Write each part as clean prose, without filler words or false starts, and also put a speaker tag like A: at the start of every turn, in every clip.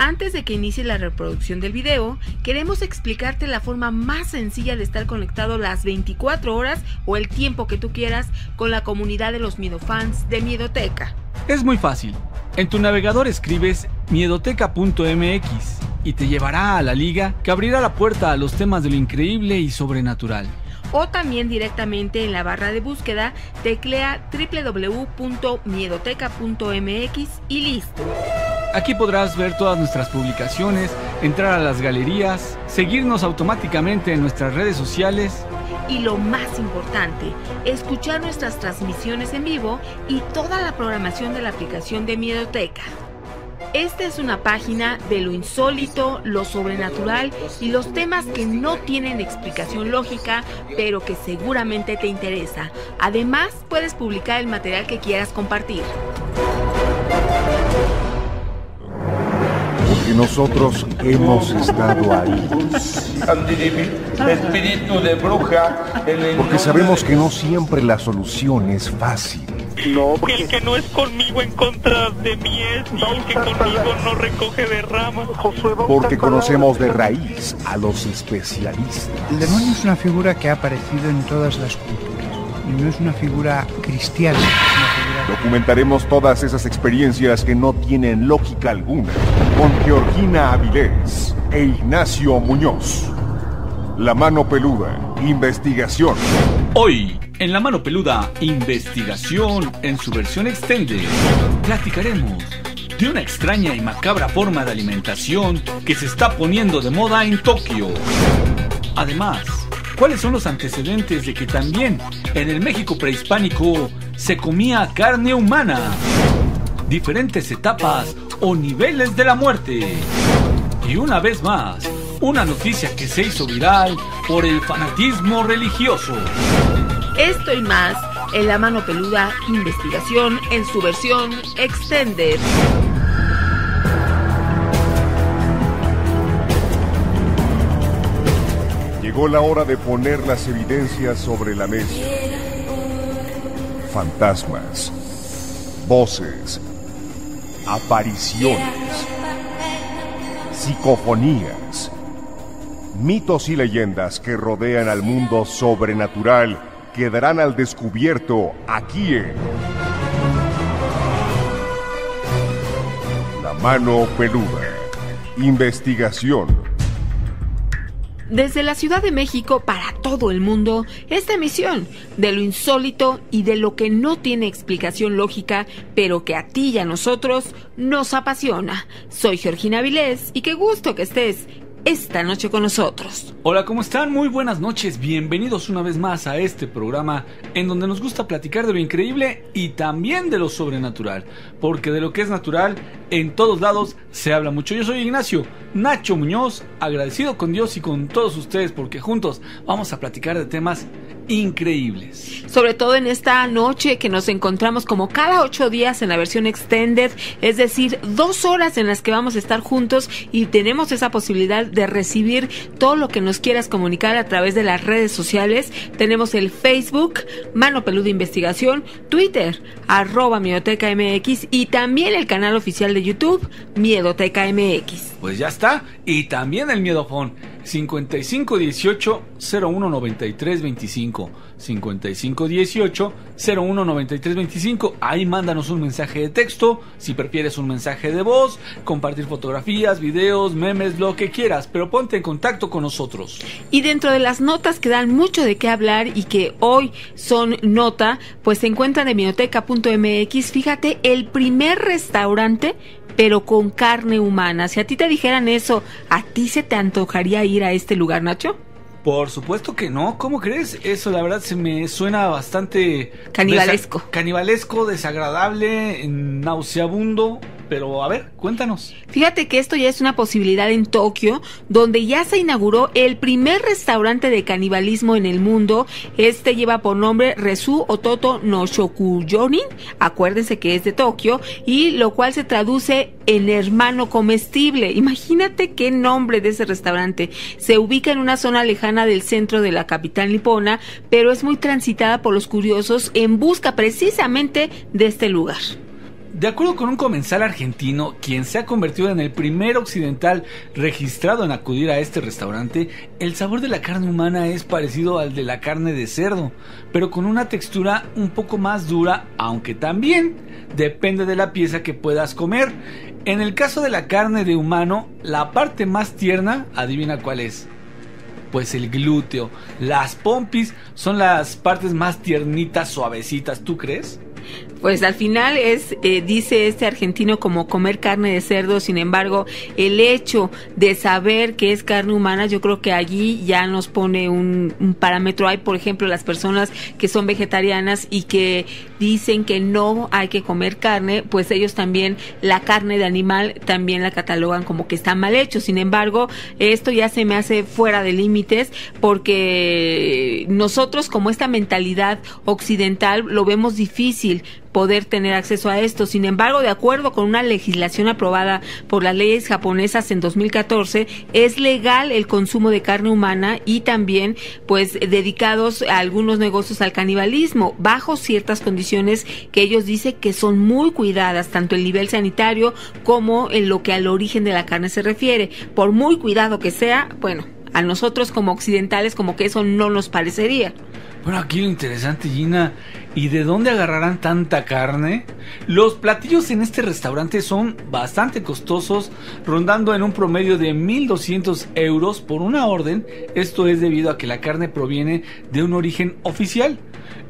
A: Antes de que inicie la reproducción del video, queremos explicarte la forma más sencilla de estar conectado las 24 horas o el tiempo que tú quieras con la comunidad de los miedofans de Miedoteca.
B: Es muy fácil. En tu navegador escribes miedoteca.mx y te llevará a la liga que abrirá la puerta a los temas de lo increíble y sobrenatural.
A: O también directamente en la barra de búsqueda teclea www.miedoteca.mx y listo.
B: Aquí podrás ver todas nuestras publicaciones, entrar a las galerías, seguirnos automáticamente en nuestras redes sociales.
A: Y lo más importante, escuchar nuestras transmisiones en vivo y toda la programación de la aplicación de Miedoteca. Esta es una página de lo insólito, lo sobrenatural y los temas que no tienen explicación lógica, pero que seguramente te interesa. Además, puedes publicar el material que quieras compartir.
C: Porque nosotros hemos estado ahí.
D: Espíritu de bruja.
C: Porque sabemos que no siempre la solución es fácil.
D: No,
E: El que no es conmigo en contra de mí es, y el que conmigo no recoge de ramas.
C: Porque conocemos de raíz a los especialistas.
F: El demonio es una figura que ha aparecido en todas las culturas y no es una figura cristiana. Es una figura...
C: Documentaremos todas esas experiencias que no tienen lógica alguna con Georgina Avilés e Ignacio Muñoz. La Mano Peluda, investigación.
B: Hoy, en La Mano Peluda, investigación en su versión extended, platicaremos de una extraña y macabra forma de alimentación que se está poniendo de moda en Tokio. Además, ¿cuáles son los antecedentes de que también en el México prehispánico se comía carne humana? Diferentes etapas o niveles de la muerte. Y una vez más, una noticia que se hizo viral por el fanatismo religioso.
A: Esto y más en La Mano Peluda, investigación en su versión extended.
C: Llegó la hora de poner las evidencias sobre la mesa. Fantasmas, voces, apariciones, psicofonías, mitos y leyendas que rodean al mundo sobrenatural quedarán al descubierto aquí en La Mano Peluda, investigación.
A: Desde la Ciudad de México para todo el mundo, esta emisión de lo insólito y de lo que no tiene explicación lógica, pero que a ti y a nosotros nos apasiona. Soy Georgina Avilés y qué gusto que estés esta noche con nosotros.
B: Hola, ¿cómo están? Muy buenas noches, bienvenidos una vez más a este programa en donde nos gusta platicar de lo increíble y también de lo sobrenatural, porque de lo que es natural en todos lados se habla mucho. Yo soy Ignacio Nacho Muñoz, agradecido con Dios y con todos ustedes porque juntos vamos a platicar de temas increíbles.
A: Sobre todo en esta noche que nos encontramos como cada 8 días en la versión extended, es decir, 2 horas en las que vamos a estar juntos y tenemos esa posibilidad de recibir todo lo que nos quieras comunicar a través de las redes sociales. Tenemos el Facebook, Mano Peluda Investigación, Twitter, @MiedotecaMX y también el canal oficial de YouTube, Miedoteca MX.
B: Pues ya está, y también el Miedofón, 5518-019325, 5518-019325, ahí mándanos un mensaje de texto, si prefieres un mensaje de voz, compartir fotografías, videos, memes, lo que quieras, pero ponte en contacto con nosotros.
A: Y dentro de las notas que dan mucho de qué hablar y que hoy son nota, pues se encuentran en miedoteca.mx, fíjate, el primer restaurante pero con carne humana. Si a ti te dijeran eso, ¿a ti se te antojaría ir a este lugar, Nacho?
B: Por supuesto que no, ¿cómo crees? Eso la verdad se me suena bastante...
A: Canibalesco.
B: Canibalesco, desagradable, nauseabundo, pero a ver, cuéntanos.
A: Fíjate que esto ya es una posibilidad en Tokio, donde ya se inauguró el primer restaurante de canibalismo en el mundo. Este lleva por nombre Resu Ototo no Shokuyonin, acuérdense que es de Tokio, y lo cual se traduce en hermano comestible. Imagínate qué nombre de ese restaurante. Se ubica en una zona lejana del centro de la capital nipona, pero es muy transitada por los curiosos en busca precisamente de este lugar.
B: De acuerdo con un comensal argentino, quien se ha convertido en el primer occidental registrado en acudir a este restaurante, el sabor de la carne humana es parecido al de la carne de cerdo, pero con una textura un poco más dura, aunque también depende de la pieza que puedas comer. En el caso de la carne de humano, la parte más tierna, adivina cuál es. Pues el glúteo. Las pompis son las partes más tiernitas, suavecitas, ¿tú crees?
A: Pues al final es, dice este argentino, como comer carne de cerdo. Sin embargo, el hecho de saber que es carne humana, yo creo que allí ya nos pone un parámetro. Hay, por ejemplo, las personas que son vegetarianas y que dicen que no hay que comer carne, pues ellos también la carne de animal también la catalogan como que está mal hecho. Sin embargo, esto ya se me hace fuera de límites, porque nosotros, como esta mentalidad occidental, lo vemos difícil poder tener acceso a esto. Sin embargo, de acuerdo con una legislación aprobada por las leyes japonesas en 2014, es legal el consumo de carne humana, y también pues dedicados a algunos negocios al canibalismo, bajo ciertas condiciones que ellos dicen que son muy cuidadas, tanto el nivel sanitario como en lo que al origen de la carne se refiere. Por muy cuidado que sea, bueno, a nosotros como occidentales como que eso no nos parecería.
B: Bueno, aquí lo interesante, Gina, ¿y de dónde agarrarán tanta carne? Los platillos en este restaurante son bastante costosos, rondando en un promedio de 1.200 euros por una orden. Esto es debido a que la carne proviene de un origen oficial.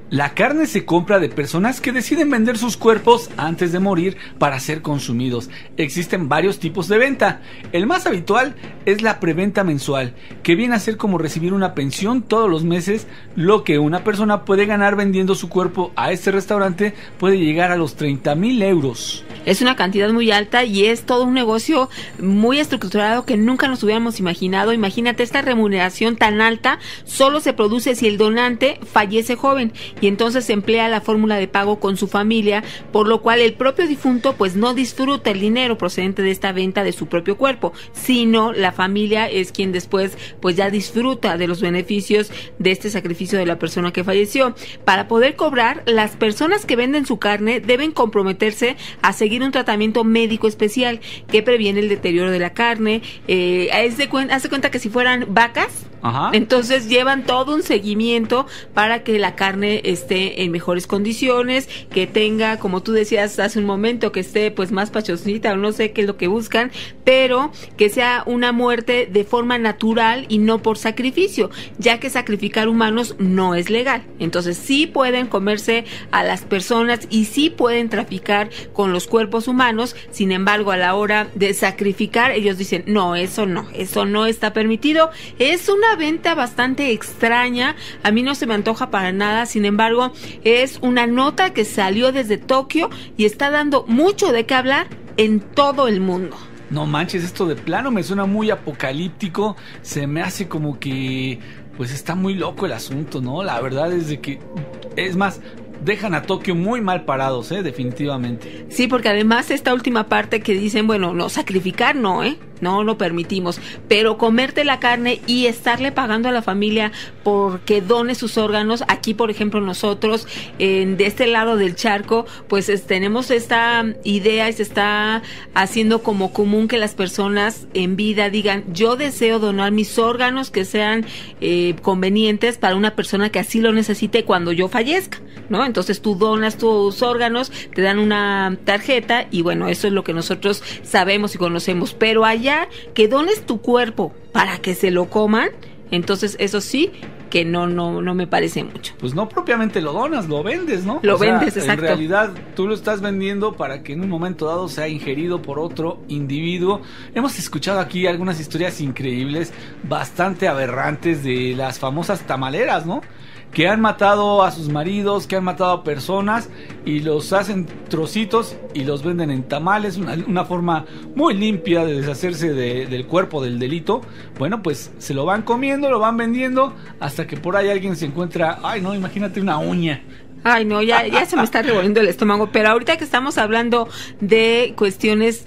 B: La carne se compra de personas que deciden vender sus cuerpos antes de morir para ser consumidos. Existen varios tipos de venta. El más habitual es la preventa mensual, que viene a ser como recibir una pensión todos los meses. Lo que una persona puede ganar vendiendo su cuerpo a este restaurante puede llegar a los 30.000 euros.
A: Es una cantidad muy alta y es todo un negocio muy estructurado que nunca nos hubiéramos imaginado. Imagínate, esta remuneración tan alta solo se produce si el donante fallece joven, y entonces se emplea la fórmula de pago con su familia, por lo cual el propio difunto pues no disfruta el dinero procedente de esta venta de su propio cuerpo, sino la familia es quien después pues ya disfruta de los beneficios de este sacrificio de la persona que falleció. Para poder cobrar, las personas que venden su carne deben comprometerse a seguir un tratamiento médico especial que previene el deterioro de la carne. Hace cuenta que si fueran vacas,
B: Ajá.
A: Entonces llevan todo un seguimiento para que la carne esté en mejores condiciones, que tenga, como tú decías hace un momento, que esté pues más pachosita, o no sé qué es lo que buscan, pero que sea una muerte de forma natural y no por sacrificio, ya que sacrificar humanos no es legal. Entonces sí pueden comerse a las personas y sí pueden traficar con los cuerpos humanos. Sin embargo, a la hora de sacrificar, ellos dicen, no, eso no está permitido. Es una venta bastante extraña, a mí no se me antoja para nada. Sin embargo, es una nota que salió desde Tokio y está dando mucho de qué hablar en todo el mundo.
B: No manches, esto de plano me suena muy apocalíptico, se me hace como que pues está muy loco el asunto, ¿no? La verdad es de que, es más, dejan a Tokio muy mal parados, definitivamente.
A: Sí, porque además esta última parte que dicen, bueno, no, sacrificar no, no lo permitimos, pero comerte la carne y estarle pagando a la familia porque done sus órganos. Aquí, por ejemplo, nosotros de este lado del charco, pues tenemos esta idea y se está haciendo como común que las personas en vida digan, yo deseo donar mis órganos que sean convenientes para una persona que así lo necesite cuando yo fallezca, ¿no? Entonces tú donas tus órganos, te dan una tarjeta y bueno, eso es lo que nosotros sabemos y conocemos. Pero allá, que dones tu cuerpo para que se lo coman, entonces eso sí que no me parece mucho.
B: Pues no propiamente lo donas, lo vendes, ¿no?
A: Lo vendes, exacto.
B: En realidad tú lo estás vendiendo para que en un momento dado sea ingerido por otro individuo. Hemos escuchado aquí algunas historias increíbles, bastante aberrantes, de las famosas tamaleras, ¿no? Que han matado a sus maridos, que han matado a personas y los hacen trocitos y los venden en tamales, una forma muy limpia de deshacerse del cuerpo del delito. Bueno, pues se lo van comiendo, lo van vendiendo, hasta que por ahí alguien se encuentra, ay no, imagínate una uña.
A: Ay, no, ya se me está revolviendo el estómago, pero ahorita que estamos hablando de cuestiones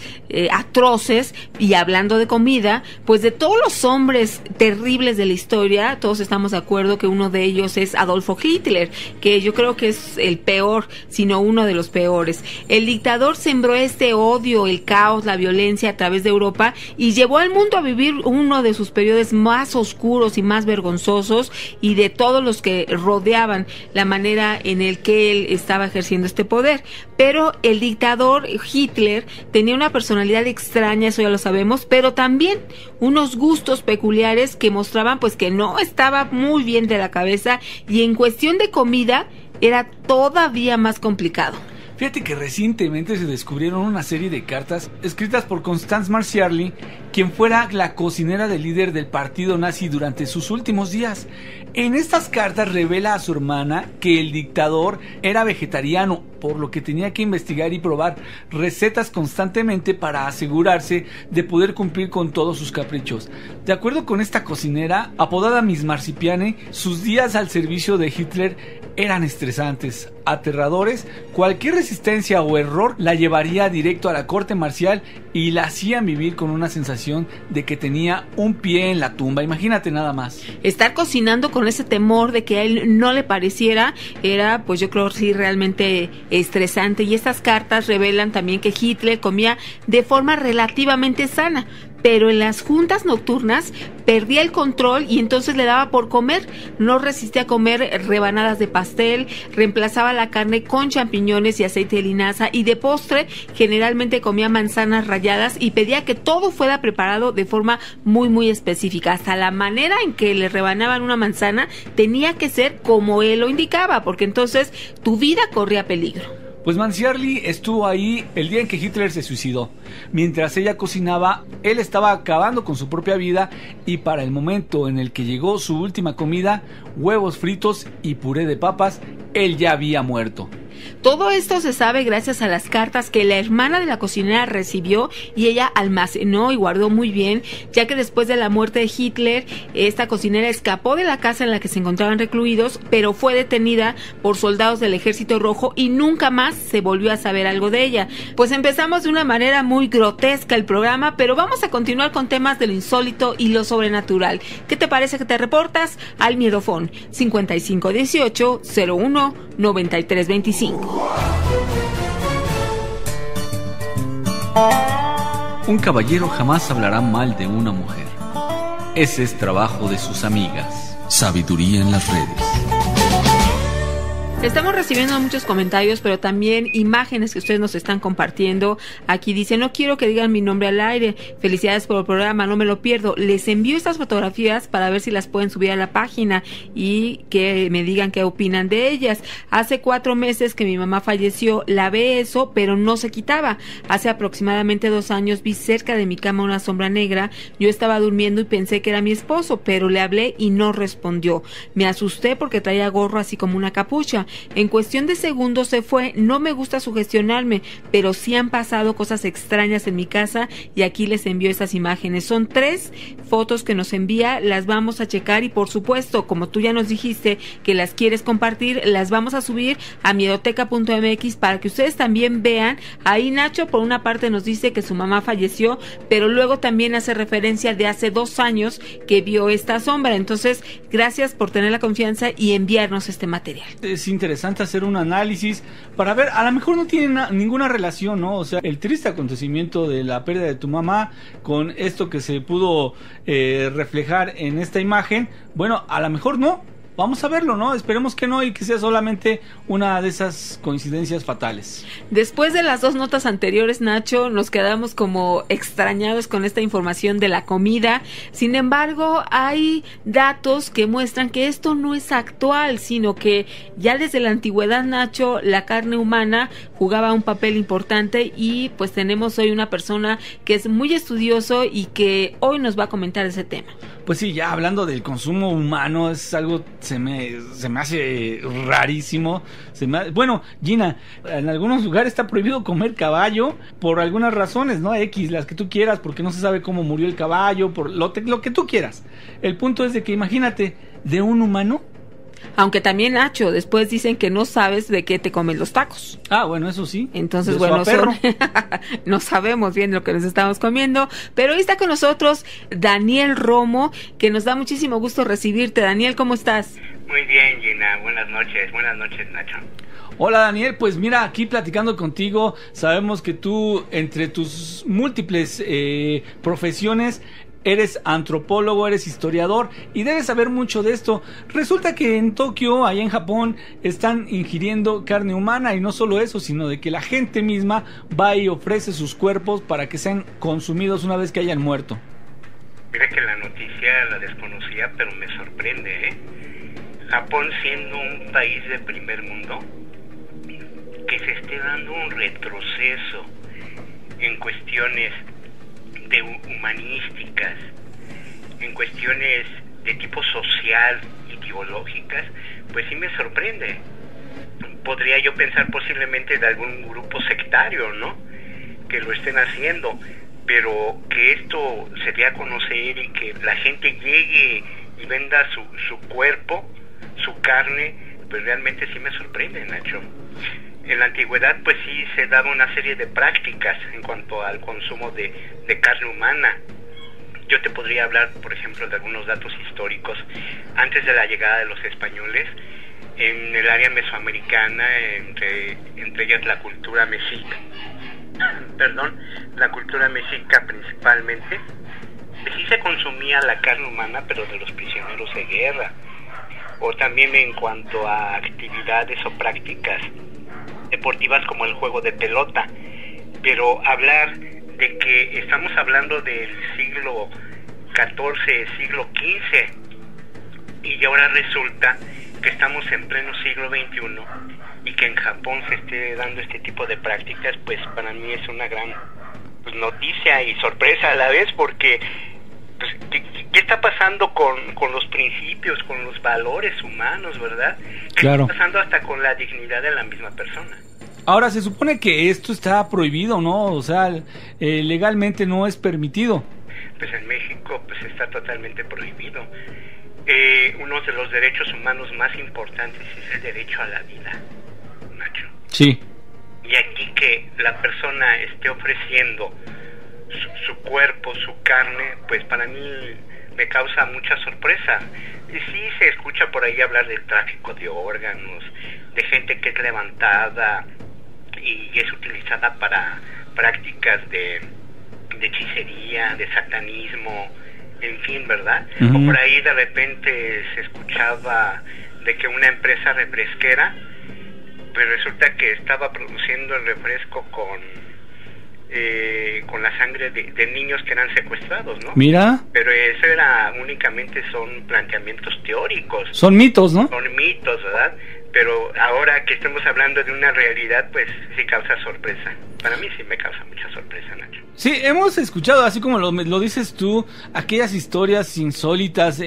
A: atroces y hablando de comida, pues de todos los hombres terribles de la historia, todos estamos de acuerdo que uno de ellos es Adolfo Hitler, que yo creo que es el peor, sino uno de los peores. El dictador sembró este odio, el caos, la violencia a través de Europa y llevó al mundo a vivir uno de sus periodos más oscuros y más vergonzosos, y de todos los que rodeaban la manera en el que él estaba ejerciendo este poder. Pero el dictador Hitler tenía una personalidad extraña, eso ya lo sabemos, pero también unos gustos peculiares que mostraban pues que no estaba muy bien de la cabeza, y en cuestión de comida era todavía más complicado.
B: Fíjate que recientemente se descubrieron una serie de cartas escritas por Constance Marciarli, quien fuera la cocinera del líder del partido nazi durante sus últimos días. En estas cartas revela a su hermana que el dictador era vegetariano, por lo que tenía que investigar y probar recetas constantemente para asegurarse de poder cumplir con todos sus caprichos. De acuerdo con esta cocinera, apodada Miss Marzipiane, sus días al servicio de Hitler eran estresantes, aterradores. Cualquier resistencia o error la llevaría directo a la corte marcial y la hacían vivir con una sensación de que tenía un pie en la tumba. Imagínate nada más.
A: Estar cocinando con ese temor de que a él no le pareciera era, pues yo creo, sí, realmente estresante. Y estas cartas revelan también que Hitler comía de forma relativamente sana, pero en las juntas nocturnas perdía el control y entonces le daba por comer. No resistía a comer rebanadas de pastel, reemplazaba la carne con champiñones y aceite de linaza, y de postre generalmente comía manzanas ralladas y pedía que todo fuera preparado de forma muy muy específica. Hasta la manera en que le rebanaban una manzana tenía que ser como él lo indicaba, porque entonces tu vida corría peligro.
B: Pues Marciarli estuvo ahí el día en que Hitler se suicidó. Mientras ella cocinaba, él estaba acabando con su propia vida, y para el momento en el que llegó su última comida, huevos fritos y puré de papas, él ya había muerto.
A: Todo esto se sabe gracias a las cartas que la hermana de la cocinera recibió y ella almacenó y guardó muy bien, ya que después de la muerte de Hitler, esta cocinera escapó de la casa en la que se encontraban recluidos, pero fue detenida por soldados del Ejército Rojo y nunca más se volvió a saber algo de ella. Pues empezamos de una manera muy grotesca el programa, pero vamos a continuar con temas de lo insólito y lo sobrenatural. ¿Qué te parece que te reportas al Miedofón 5518 01 9325?
B: Un caballero jamás hablará mal de una mujer. Ese es trabajo de sus amigas. Sabiduría en las redes.
A: Estamos recibiendo muchos comentarios, pero también imágenes que ustedes nos están compartiendo. Aquí dice: no quiero que digan mi nombre al aire. Felicidades por el programa, no me lo pierdo. Les envío estas fotografías para ver si las pueden subir a la página y que me digan qué opinan de ellas. Hace 4 meses que mi mamá falleció, lavé eso, pero no se quitaba. Hace aproximadamente 2 años vi cerca de mi cama una sombra negra. Yo estaba durmiendo y pensé que era mi esposo, pero le hablé y no respondió. Me asusté porque traía gorro así como una capucha. En cuestión de segundos se fue. No me gusta sugestionarme, pero sí han pasado cosas extrañas en mi casa y aquí les envío estas imágenes. Son 3 fotos que nos envía, las vamos a checar y por supuesto, como tú ya nos dijiste que las quieres compartir, las vamos a subir a miedoteca.mx para que ustedes también vean. Ahí Nacho por una parte nos dice que su mamá falleció, pero luego también hace referencia de hace 2 años que vio esta sombra. Entonces, gracias por tener la confianza y enviarnos este material.
B: Es interesante hacer un análisis para ver, a lo mejor no tiene ninguna relación, ¿no? O sea, el triste acontecimiento de la pérdida de tu mamá con esto que se pudo reflejar en esta imagen, bueno, a lo mejor no. Vamos a verlo, ¿no? Esperemos que no y que sea solamente una de esas coincidencias fatales.
A: Después de las 2 notas anteriores, Nacho, nos quedamos como extrañados con esta información de la comida. Sin embargo, hay datos que muestran que esto no es actual, sino que ya desde la antigüedad, Nacho, la carne humana jugaba un papel importante y pues tenemos hoy una persona que es muy estudioso y que hoy nos va a comentar ese tema.
B: Pues sí, ya hablando del consumo humano, es algo, se me hace rarísimo. Bueno, Gina, en algunos lugares está prohibido comer caballo por algunas razones, ¿no? X, las que tú quieras, porque no se sabe cómo murió el caballo, por lo que tú quieras. El punto es de que imagínate, de un humano
A: Aunque también, Nacho, después dicen que no sabes de qué te comen los tacos.
B: Bueno, eso sí.
A: Entonces, bueno, no sabemos bien lo que nos estamos comiendo, pero hoy está con nosotros Daniel Romo, que nos da muchísimo gusto recibirte. Daniel, ¿cómo estás?
G: Muy bien, Gina. Buenas noches, Nacho.
B: Hola, Daniel. Pues mira, aquí platicando contigo, sabemos que tú, entre tus múltiples profesiones, eres antropólogo, eres historiador y debes saber mucho de esto. Resulta que en Tokio, allá en Japón, están ingiriendo carne humana, y no solo eso, sino de que la gente misma va y ofrece sus cuerpos para que sean consumidos una vez que hayan muerto.
G: Mira que la noticia la desconocía, pero me sorprende, ¿eh? Japón, siendo un país de primer mundo, que se esté dando un retroceso en cuestiones de humanísticas, en cuestiones de tipo social, ideológicas, pues sí me sorprende. Podría yo pensar posiblemente de algún grupo sectario, ¿no?, que lo estén haciendo, pero que esto se dé a conocer y que la gente llegue y venda su cuerpo, su carne, pues realmente sí me sorprende, Nacho. En la antigüedad, pues sí se daba una serie de prácticas en cuanto al consumo de carne humana. Yo te podría hablar, por ejemplo, de algunos datos históricos. Antes de la llegada de los españoles, en el área mesoamericana, entre ellas la cultura mexica, la cultura mexica principalmente, sí se consumía la carne humana, pero de los prisioneros de guerra, o también en cuanto a actividades o prácticas deportivas como el juego de pelota. Pero hablar de que estamos hablando del siglo XIV, siglo XV, y ahora resulta que estamos en pleno siglo XXI y que en Japón se esté dando este tipo de prácticas, pues para mí es una gran noticia y sorpresa a la vez, porque pues, ¿qué está pasando con los principios, con los valores humanos, verdad? ¿Qué
B: Claro.
G: está pasando hasta con la dignidad de la misma persona?
B: Ahora, se supone que esto está prohibido, ¿no? O sea, legalmente no es permitido.
G: Pues en México pues está totalmente prohibido. Uno de los derechos humanos más importantes es el derecho a la vida, Nacho.
B: Sí.
G: Y aquí que la persona esté ofreciendo su cuerpo, su carne, pues para mí me causa mucha sorpresa. Y sí se escucha por ahí hablar del tráfico de órganos, de gente que es levantada y es utilizada para prácticas de hechicería, de satanismo, en fin, ¿verdad?
B: Uh-huh.
G: O por ahí de repente se escuchaba de que una empresa refresquera, pues resulta que estaba produciendo el refresco con la sangre de niños que eran secuestrados, ¿no?
B: Mira.
G: Pero eso únicamente son planteamientos teóricos.
B: Son mitos, ¿no?
G: Son mitos, ¿verdad? Pero ahora que estamos hablando de una realidad, pues sí causa sorpresa. Para mí sí me causa mucha sorpresa, Nacho.
B: Sí, hemos escuchado, así como lo dices tú, aquellas historias insólitas,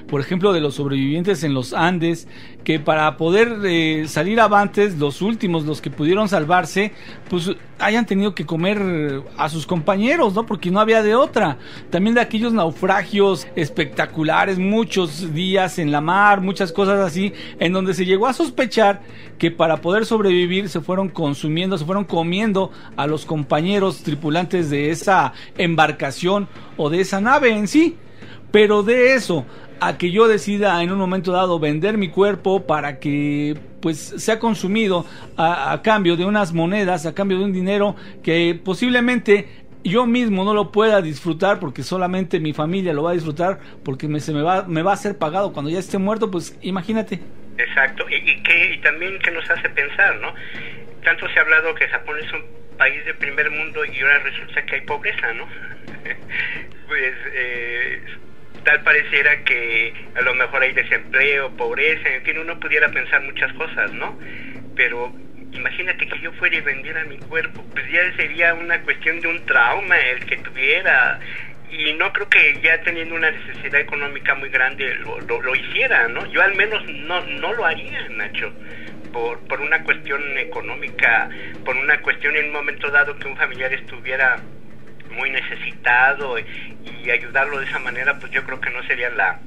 B: por ejemplo, de los sobrevivientes en los Andes, que para poder salir avantes, los últimos, los que pudieron salvarse, pues hayan tenido que comer a sus compañeros, ¿no? Porque no había de otra. También de aquellos naufragios espectaculares, muchos días en la mar, muchas cosas así, en donde se llegó a sospechar que para poder sobrevivir se fueron consumiendo, se fueron comiendo a los compañeros tripulantes de esa embarcación o de esa nave en sí. Pero de eso a que yo decida en un momento dado vender mi cuerpo para que pues sea consumido a cambio de unas monedas, a cambio de un dinero que posiblemente yo mismo no lo pueda disfrutar, porque solamente mi familia lo va a disfrutar, porque me va a ser pagado cuando ya esté muerto, pues imagínate.
G: Exacto, y también que nos hace pensar, ¿no? Tanto se ha hablado que Japón es un país de primer mundo y ahora resulta que hay pobreza, ¿no? Pues tal pareciera que a lo mejor hay desempleo, pobreza, en fin, uno pudiera pensar muchas cosas, ¿no? Pero imagínate que yo fuera y vendiera mi cuerpo, pues ya sería una cuestión de un trauma el que tuviera, y no creo que ya teniendo una necesidad económica muy grande lo hiciera, ¿no? Yo al menos no lo haría, Nacho, por una cuestión económica, por una cuestión en un momento dado que un familiar estuviera muy necesitado y ayudarlo de esa manera, pues yo creo que no sería la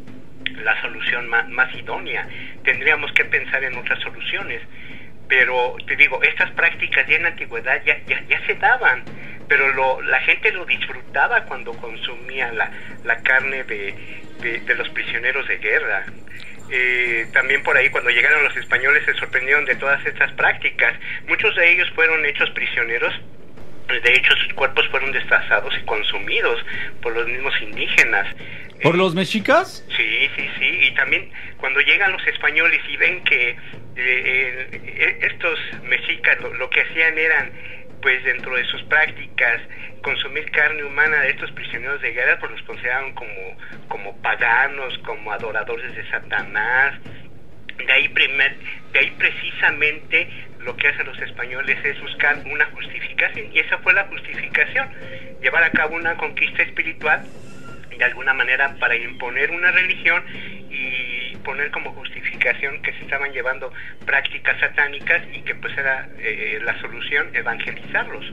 G: la solución más idónea. Tendríamos que pensar en otras soluciones. Pero te digo, estas prácticas ya en la antigüedad ya se daban, pero la gente lo disfrutaba cuando consumía la carne de los prisioneros de guerra. También por ahí, cuando llegaron los españoles, se sorprendieron de todas estas prácticas. Muchos de ellos fueron hechos prisioneros. De hecho, sus cuerpos fueron destrozados y consumidos por los mismos indígenas.
H: ¿Por los mexicas?
G: Sí. Y también cuando llegan los españoles y ven que estos mexicas lo que hacían eran, pues dentro de sus prácticas, consumir carne humana de estos prisioneros de guerra, pues los consideraban como paganos, como adoradores de Satanás. De ahí precisamente lo que hacen los españoles es buscar una justificación, y esa fue la justificación: llevar a cabo una conquista espiritual de alguna manera para imponer una religión y poner como justificación que se estaban llevando prácticas satánicas y que pues era la solución evangelizarlos.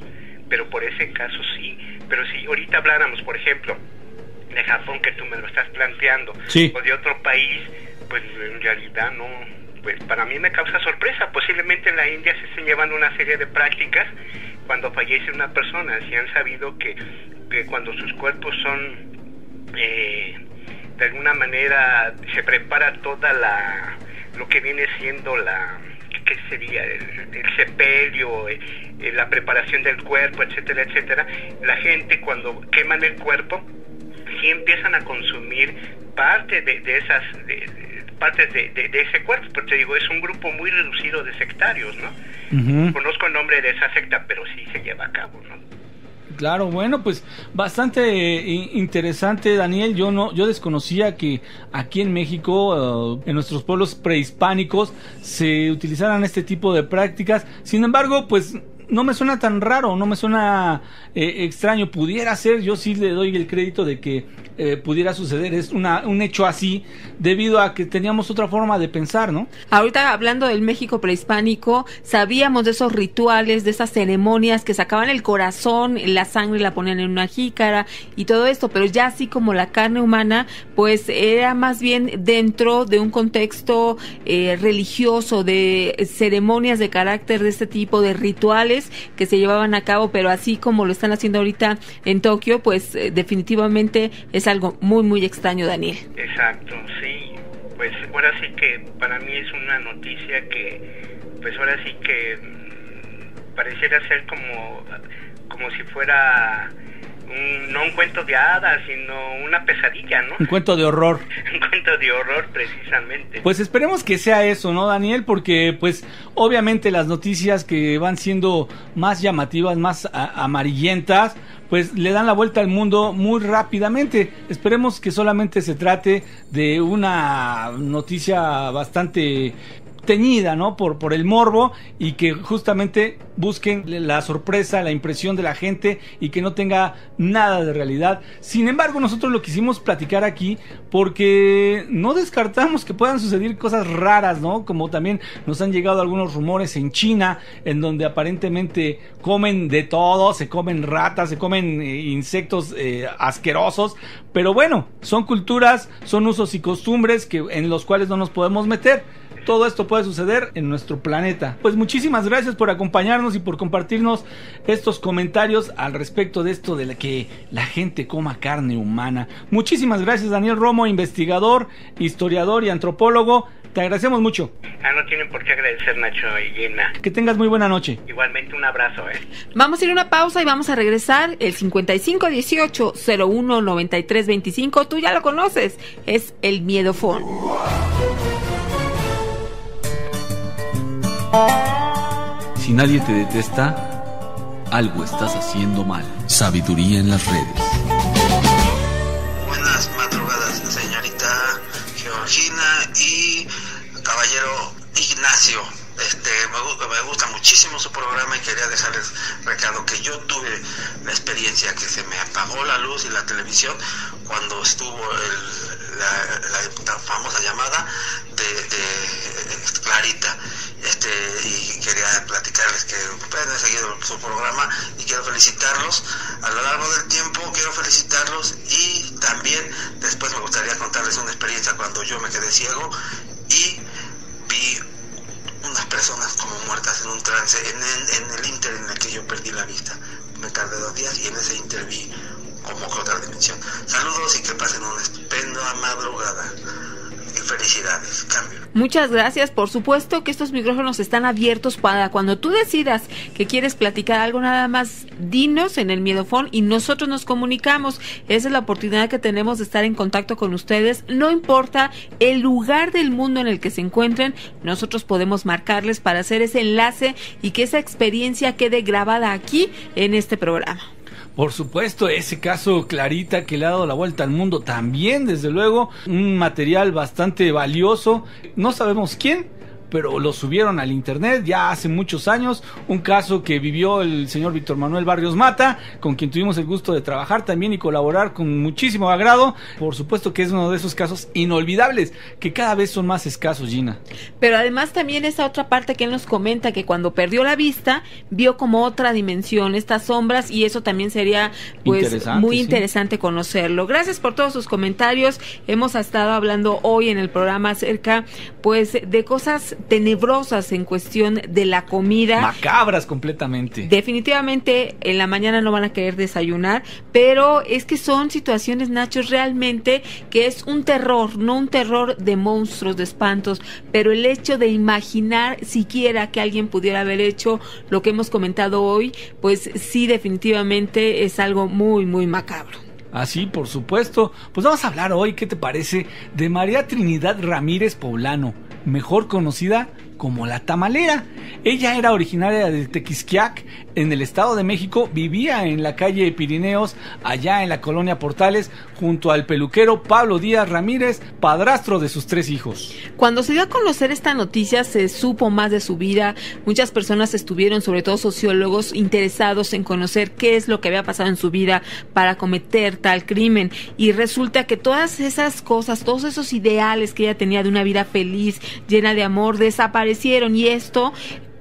G: Pero por ese caso sí. Pero si ahorita habláramos, por ejemplo, de Japón, que tú me lo estás planteando,
H: sí,
G: o de otro país, pues en realidad no, pues para mí me causa sorpresa. Posiblemente en la India se estén llevando una serie de prácticas cuando fallece una persona. Si han sabido que cuando sus cuerpos son de alguna manera, se prepara toda lo que viene siendo ¿qué sería? El sepelio, la preparación del cuerpo, etcétera, etcétera. La gente, cuando queman el cuerpo, sí empiezan a consumir parte de esas partes de ese cuerpo. Pero te digo, es un grupo muy reducido de sectarios, ¿no? Uh-huh. Conozco el nombre de esa secta, pero sí se lleva a cabo, ¿no?
H: Claro, bueno, pues bastante interesante, Daniel. Yo desconocía que aquí en México, en nuestros pueblos prehispánicos, se utilizaran este tipo de prácticas. Sin embargo, pues no me suena tan raro, no me suena extraño. Pudiera ser, yo sí le doy el crédito de que pudiera suceder, es un hecho así, debido a que teníamos otra forma de pensar, ¿no?
A: Ahorita, hablando del México prehispánico, sabíamos de esos rituales, de esas ceremonias que sacaban el corazón, la sangre la ponían en una jícara y todo esto, pero ya así como la carne humana, pues era más bien dentro de un contexto religioso, de ceremonias de carácter de este tipo, de rituales que se llevaban a cabo, pero así como lo están haciendo ahorita en Tokio, pues definitivamente es algo muy, muy extraño, Daniel.
G: Exacto, sí. Pues ahora sí que para mí es una noticia que, pues ahora sí que pareciera ser como si fuera no un cuento de hadas, sino una pesadilla, ¿no?
H: Un cuento de horror.
G: Un cuento de horror, precisamente.
H: Pues esperemos que sea eso, ¿no, Daniel? Porque, pues, obviamente las noticias que van siendo más llamativas, más amarillentas, pues le dan la vuelta al mundo muy rápidamente. Esperemos que solamente se trate de una noticia bastante teñida, ¿no? Por el morbo, y que justamente busquen la sorpresa, la impresión de la gente y que no tenga nada de realidad. Sin embargo, nosotros lo quisimos platicar aquí porque no descartamos que puedan suceder cosas raras, ¿no? Como también nos han llegado algunos rumores en China, en donde aparentemente comen de todo, se comen ratas, se comen insectos asquerosos, pero bueno, son culturas, son usos y costumbres en los cuales no nos podemos meter. Todo esto puede suceder en nuestro planeta. Pues muchísimas gracias por acompañarnos y por compartirnos estos comentarios al respecto de esto de que la gente coma carne humana. Muchísimas gracias, Daniel Romo, investigador, historiador y antropólogo. Te agradecemos mucho.
G: No tienen por qué agradecer, Nacho y Gina.
H: Que tengas muy buena noche.
G: Igualmente, un abrazo.
A: Vamos a ir a una pausa y vamos a regresar. El 5518-019325. Tú ya lo conoces. Es el miedofón.
B: Si nadie te detesta, algo estás haciendo mal. Sabiduría en las redes.
I: Buenas madrugadas, señorita Georgina y caballero Ignacio. Me gusta muchísimo su programa y quería dejarles recado que yo tuve la experiencia que se me apagó la luz y la televisión cuando estuvo la famosa llamada de Clarita. Y quería platicarles que he seguido su programa y quiero felicitarlos a lo largo del tiempo, y también después me gustaría contarles una experiencia cuando cuando yo me quedé ciego y vi unas personas como muertas en un trance, en el inter en el que yo perdí la vista. Me tardé 2 días y en ese inter vi como que otra dimensión. Saludos y que pasen una estupenda madrugada. Y felicidades. Cambio.
A: Muchas gracias. Por supuesto que estos micrófonos están abiertos para cuando tú decidas que quieres platicar algo, nada más dinos en el Miedofón y nosotros nos comunicamos. Esa es la oportunidad que tenemos de estar en contacto con ustedes. No importa el lugar del mundo en el que se encuentren, nosotros podemos marcarles para hacer ese enlace y que esa experiencia quede grabada aquí en este programa.
H: Por supuesto, ese caso Clarita que le ha dado la vuelta al mundo también, desde luego, un material bastante valioso. No sabemos quién, pero lo subieron al internet ya hace muchos años, un caso que vivió el señor Víctor Manuel Barrios Mata, con quien tuvimos el gusto de trabajar también y colaborar con muchísimo agrado. Por supuesto que es uno de esos casos inolvidables, que cada vez son más escasos, Gina.
A: Pero además también esa otra parte que él nos comenta, que cuando perdió la vista, vio como otra dimensión, estas sombras, y eso también sería pues muy interesante conocerlo. Gracias por todos sus comentarios. Hemos estado hablando hoy en el programa acerca pues de cosas tenebrosas en cuestión de la comida.
H: Macabras completamente.
A: Definitivamente en la mañana no van a querer desayunar, pero es que son situaciones, Nacho, realmente que es un terror, no un terror de monstruos, de espantos, pero el hecho de imaginar siquiera que alguien pudiera haber hecho lo que hemos comentado hoy, pues sí, definitivamente es algo muy, muy macabro.
H: Así, por supuesto. Pues vamos a hablar hoy, ¿qué te parece?, de María Trinidad Ramírez Poblano, mejor conocida como La Tamalera. Ella era originaria de Tequisquiac, en el Estado de México, vivía en la calle Pirineos, allá en la colonia Portales, junto al peluquero Pablo Díaz Ramírez, padrastro de sus 3 hijos.
A: Cuando se dio a conocer esta noticia, se supo más de su vida. Muchas personas estuvieron, sobre todo sociólogos, interesados en conocer qué es lo que había pasado en su vida para cometer tal crimen. Y resulta que todas esas cosas, todos esos ideales que ella tenía de una vida feliz, llena de amor, desaparecieron, y esto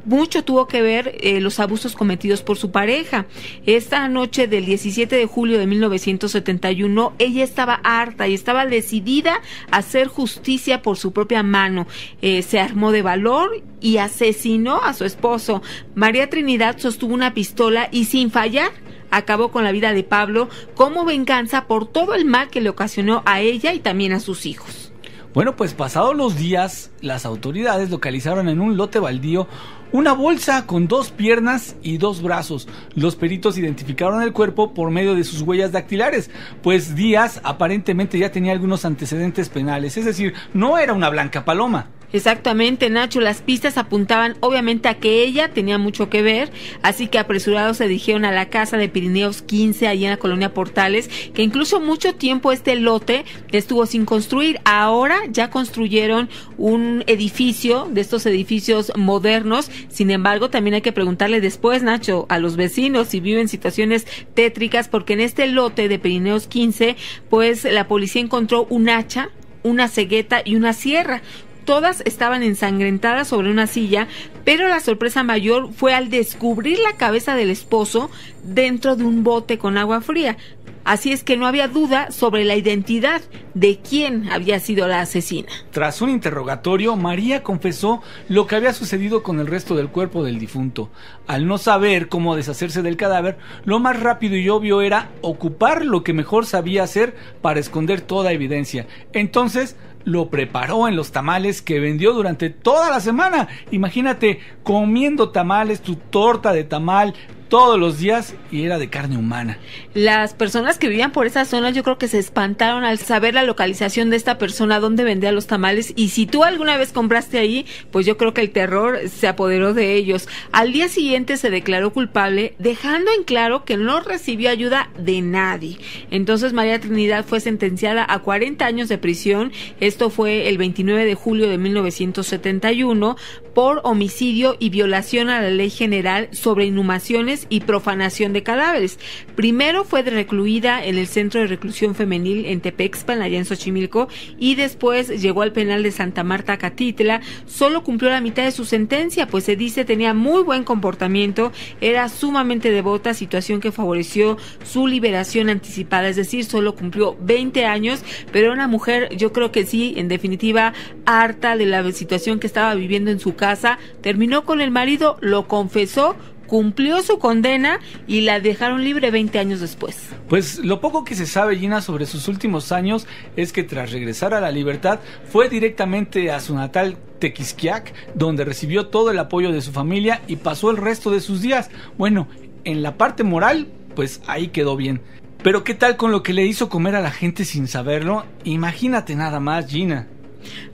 A: mucho tuvo que ver los abusos cometidos por su pareja. Esta noche del 17 de julio de 1971, ella estaba harta y estaba decidida a hacer justicia por su propia mano. Se armó de valor y asesinó a su esposo. María Trinidad sostuvo una pistola y, sin fallar, acabó con la vida de Pablo como venganza por todo el mal que le ocasionó a ella y también a sus hijos.
H: Bueno, pues pasados los días, las autoridades localizaron en un lote baldío una bolsa con 2 piernas y 2 brazos. Los peritos identificaron el cuerpo por medio de sus huellas dactilares, pues Díaz aparentemente ya tenía algunos antecedentes penales, es decir, no era una blanca paloma.
A: Exactamente, Nacho, las pistas apuntaban obviamente a que ella tenía mucho que ver, así que apresurados se dirigieron a la casa de Pirineos 15, allí en la colonia Portales, que incluso mucho tiempo este lote estuvo sin construir. Ahora ya construyeron un edificio, de estos edificios modernos. Sin embargo, también hay que preguntarle después, Nacho, a los vecinos si viven situaciones tétricas, porque en este lote de Pirineos 15, pues la policía encontró un hacha, una cegueta y una sierra. Todas estaban ensangrentadas sobre una silla, pero la sorpresa mayor fue al descubrir la cabeza del esposo dentro de un bote con agua fría. Así es que no había duda sobre la identidad de quién había sido la asesina.
H: Tras un interrogatorio, María confesó lo que había sucedido con el resto del cuerpo del difunto. Al no saber cómo deshacerse del cadáver, lo más rápido y obvio era ocupar lo que mejor sabía hacer para esconder toda evidencia. Entonces lo preparó en los tamales que vendió durante toda la semana. Imagínate, comiendo tamales, tu torta de tamal todos los días, y era de carne humana.
A: Las personas que vivían por esas zonas yo creo que se espantaron al saber la localización de esta persona, dónde vendía los tamales, y si tú alguna vez compraste ahí, pues yo creo que el terror se apoderó de ellos. Al día siguiente se declaró culpable, dejando en claro que no recibió ayuda de nadie. Entonces María Trinidad fue sentenciada a 40 años de prisión. Esto fue el 29 de julio de 1971 por homicidio y violación a la Ley General sobre Inhumaciones violaciones y profanación de cadáveres. Primero fue recluida en el Centro de Reclusión Femenil en Tepexpan, allá en Xochimilco, y después llegó al penal de Santa Marta, Catitla. Solo cumplió la mitad de su sentencia, pues se dice tenía muy buen comportamiento, era sumamente devota, situación que favoreció su liberación anticipada, es decir, solo cumplió 20 años, pero una mujer, yo creo que sí, en definitiva, harta de la situación que estaba viviendo en su casa, terminó con el marido, lo confesó, cumplió su condena y la dejaron libre 20 años después.
H: Pues lo poco que se sabe, Gina, sobre sus últimos años es que tras regresar a la libertad fue directamente a su natal Tequisquiac, donde recibió todo el apoyo de su familia y pasó el resto de sus días. Bueno, en la parte moral, pues ahí quedó bien. Pero ¿qué tal con lo que le hizo comer a la gente sin saberlo? Imagínate nada más, Gina.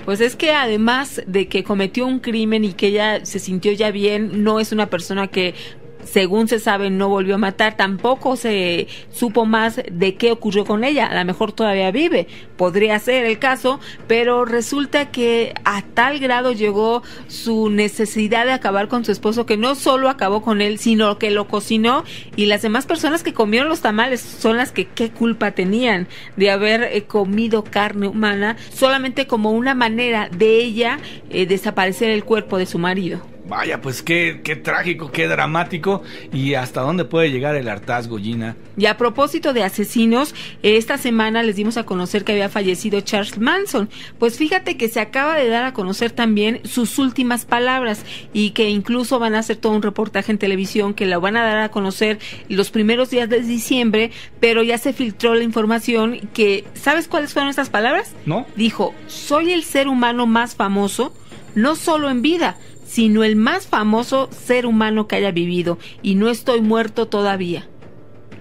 A: Pues es que además de que cometió un crimen y que ella se sintió ya bien, no es una persona que, según se sabe, no volvió a matar, tampoco se supo más de qué ocurrió con ella, a lo mejor todavía vive, podría ser el caso, pero resulta que a tal grado llegó su necesidad de acabar con su esposo que no solo acabó con él, sino que lo cocinó, y las demás personas que comieron los tamales son las que qué culpa tenían de haber comido carne humana, solamente como una manera de ella desaparecer el cuerpo de su marido.
H: Vaya, pues qué trágico, qué dramático, y hasta dónde puede llegar el hartazgo, Gina.
A: Y a propósito de asesinos, esta semana les dimos a conocer que había fallecido Charles Manson. Pues fíjate que se acaba de dar a conocer también sus últimas palabras, y que incluso van a hacer todo un reportaje en televisión que lo van a dar a conocer los primeros días de diciembre, pero ya se filtró la información que, ¿sabes cuáles fueron estas palabras?
H: ¿No?
A: Dijo: soy el ser humano más famoso, no solo en vida, sino el más famoso ser humano que haya vivido, y no estoy muerto todavía.